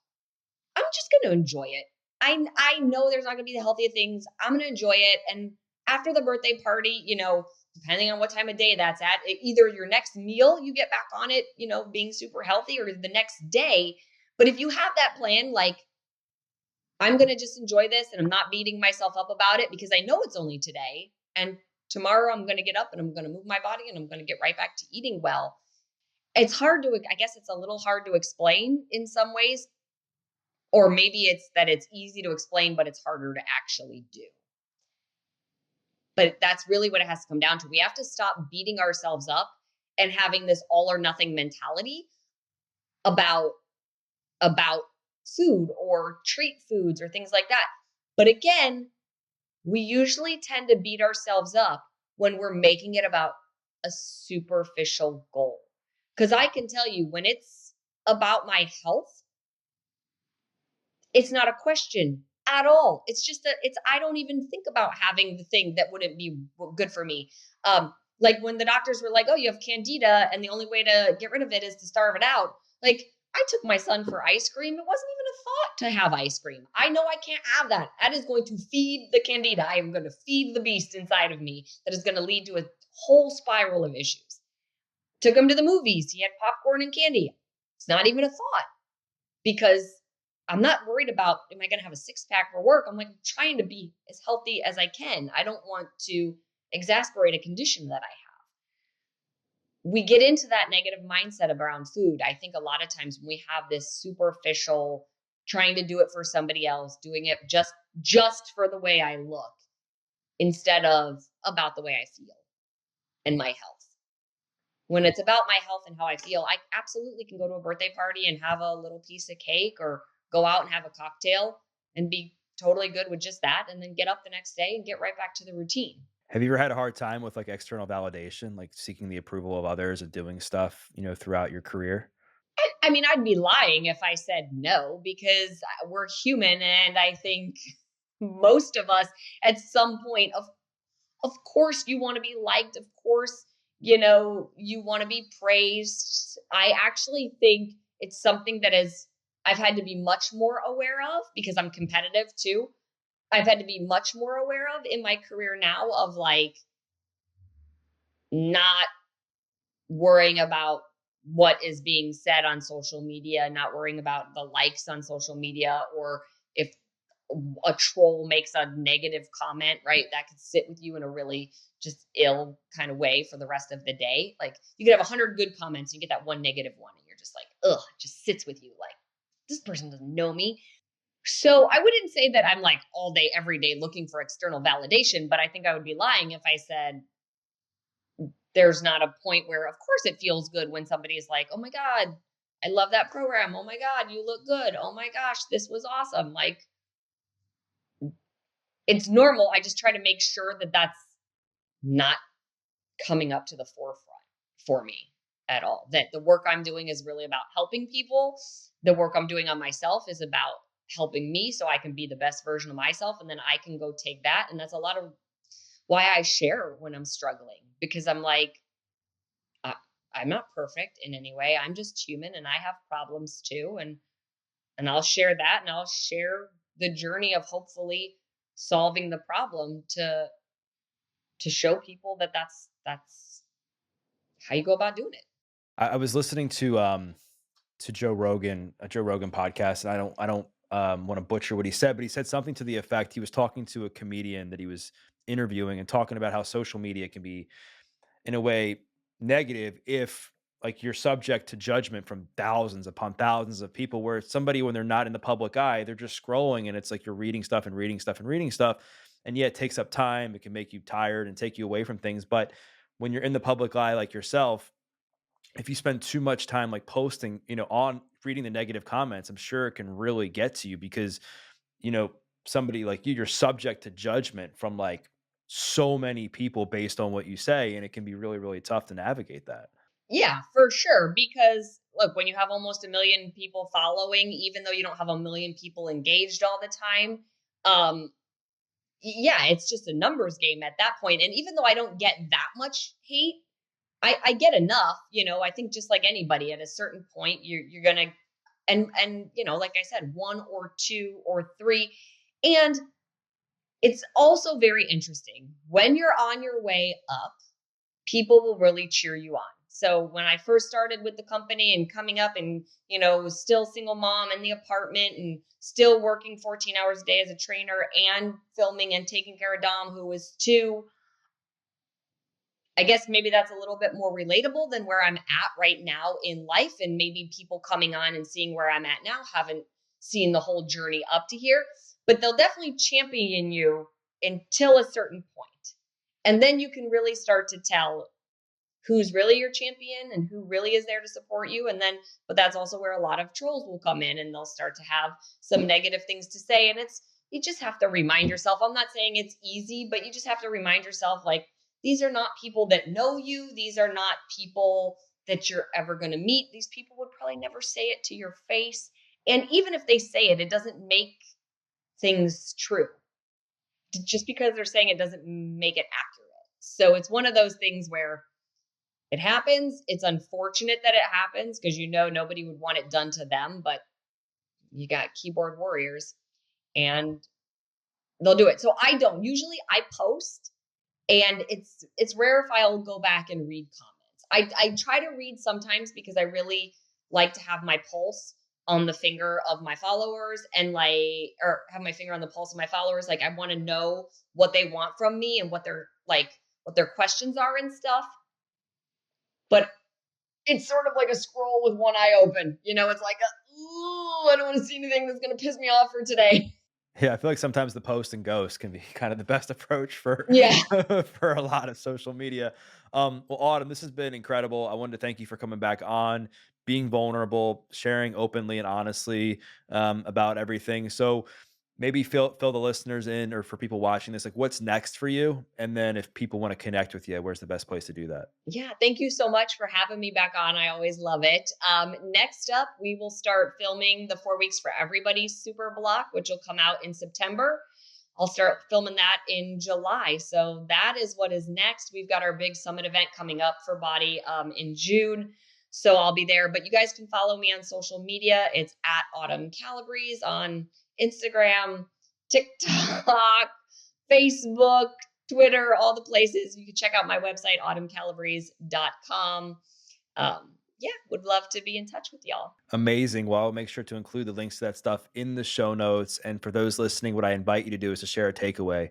I'm just going to enjoy it. I know there's not going to be the healthy things. I'm going to enjoy it. And after the birthday party, depending on what time of day that's at, either your next meal, you get back on it, being super healthy, or the next day. But if you have that plan, like, I'm going to just enjoy this and I'm not beating myself up about it because I know it's only today. And tomorrow I'm going to get up and I'm going to move my body and I'm going to get right back to eating well. I guess it's a little hard to explain in some ways, or maybe it's that it's easy to explain, but it's harder to actually do. But that's really what it has to come down to. We have to stop beating ourselves up and having this all or nothing mentality about about food or treat foods or things like that. But again, we usually tend to beat ourselves up when we're making it about a superficial goal. Because I can tell you, when it's about my health, it's not a question at all. It's just I don't even think about having the thing that wouldn't be good for me. Um, Like when the doctors were like, "Oh, you have candida and the only way to get rid of it is to starve it out." Like I took my son for ice cream. It wasn't even a thought to have ice cream. I know I can't have that. That is going to feed the candida. I am going to feed the beast inside of me that is going to lead to a whole spiral of issues. Took him to the movies. He had popcorn and candy. It's not even a thought because I'm not worried about, am I going to have a six pack for work? I'm like, I'm trying to be as healthy as I can. I don't want to exasperate a condition that I have. We get into that negative mindset around food. I think a lot of times when we have this superficial trying to do it for somebody else, doing it just for the way I look instead of about the way I feel and my health. When it's about my health and how I feel, I absolutely can go to a birthday party and have a little piece of cake or go out and have a cocktail and be totally good with just that and then get up the next day and get right back to the routine. Have you ever had a hard time with like external validation, like seeking the approval of others and doing stuff, throughout your career? I mean, I'd be lying if I said no because we're human and I think most of us at some point of course you want to be liked, of course, you want to be praised. I actually think it's something that is I've had to be much more aware of because I'm competitive too. I've had to be much more aware of in my career now of like not worrying about what is being said on social media, not worrying about the likes on social media, or if a troll makes a negative comment, right? That could sit with you in a really just ill kind of way for the rest of the day. Like you could have 100 good comments, and you get that one negative one, and you're just like, ugh, it just sits with you. Like this person doesn't know me. So I wouldn't say that I'm like all day, every day looking for external validation, but I think I would be lying if I said there's not a point where, of course, it feels good when somebody is like, oh my God, I love that program. Oh my God, you look good. Oh my gosh, this was awesome. Like, it's normal. I just try to make sure that that's not coming up to the forefront for me at all. That the work I'm doing is really about helping people. The work I'm doing on myself is about helping me so I can be the best version of myself. And then I can go take that. And that's a lot of why I share when I'm struggling because I'm like, I, I'm not perfect in any way. I'm just human and I have problems too. And I'll share that and I'll share the journey of hopefully solving the problem to show people that that's how you go about doing it. I was listening to Joe Rogan, a Joe Rogan podcast, and I don't want to butcher what he said, but he said something to the effect he was talking to a comedian that he was interviewing and talking about how social media can be in a way negative if like you're subject to judgment from thousands upon thousands of people where somebody when they're not in the public eye they're just scrolling and it's like you're reading stuff and reading stuff and reading stuff and yeah it takes up time, it can make you tired and take you away from things, but when you're in the public eye like yourself, if you spend too much time like posting on reading the negative comments, I'm sure it can really get to you because you know, somebody like you're subject to judgment from like so many people based on what you say, and it can be really, really tough to navigate that. Yeah, for sure. Because look, when you have almost a million people following, even though you don't have a million people engaged all the time, um, yeah, it's just a numbers game at that point. And even though I don't get that much hate, I get enough. I think just like anybody, at a certain point, you're gonna and like I said, one or two or three, and it's also very interesting when you're on your way up people will really cheer you on. So when I first started with the company and coming up and, was still single mom in the apartment and still working 14 hours a day as a trainer and filming and taking care of Dom, who was 2, I guess maybe that's a little bit more relatable than where I'm at right now in life. And maybe people coming on and seeing where I'm at now haven't seen the whole journey up to here, but they'll definitely champion you until a certain point. And then you can really start to tell who's really your champion and who really is there to support you. And then, but that's also where a lot of trolls will come in and they'll start to have some negative things to say. And you just have to remind yourself, I'm not saying it's easy, but you just have to remind yourself, like, these are not people that know you. These are not people that you're ever going to meet. These people would probably never say it to your face. And even if they say it, it doesn't make things true. Just because they're saying it doesn't make it accurate. So it's one of those things where it happens. It's unfortunate that it happens because nobody would want it done to them, but you got keyboard warriors and they'll do it. So I don't. Usually I post and it's rare if I'll go back and read comments. I try to read sometimes because I really like to have my pulse on the finger of my followers and or have my finger on the pulse of my followers. Like I want to know what they want from me and what their questions are and stuff. But it's sort of like a scroll with one eye open. It's like, ooh, I don't want to see anything that's going to piss me off for today. Yeah, I feel like sometimes the post and ghost can be kind of the best approach for Yeah. for a lot of social media. Well, Autumn, this has been incredible. I wanted to thank you for coming back on, being vulnerable, sharing openly and honestly about everything. So maybe fill the listeners in, or for people watching this, like what's next for you, and then if people want to connect with you, where's the best place to do that? Yeah, thank you so much for having me back on. I always love it. Next up, we will start filming the 4 weeks for everybody super block, which will come out in September. I'll start filming that in July. So that is what is next. We've got our big summit event coming up for BODi in June. So I'll be there. But you guys can follow me on social media. It's at Autumn Calabrese on Instagram, TikTok, Facebook, Twitter, all the places. You can check out my website, autumncalabrese.com. Yeah, would love to be in touch with y'all. Amazing. Well, I'll make sure to include the links to that stuff in the show notes. And for those listening, what I invite you to do is to share a takeaway.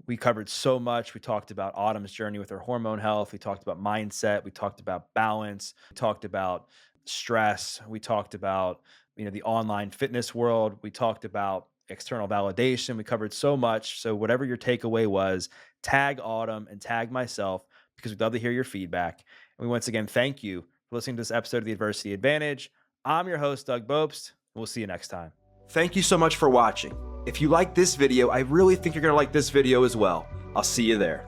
We covered so much. We talked about Autumn's journey with her hormone health. We talked about mindset. We talked about balance. We talked about stress. We talked about, the online fitness world. We talked about external validation. We covered so much. So whatever your takeaway was, tag Autumn and tag myself, because we'd love to hear your feedback. And we once again thank you for listening to this episode of The Adversity Advantage. I'm your host, Doug Bopst. We'll see you next time. Thank you so much for watching. If you like this video, I really think you're going to like this video as well. I'll see you there.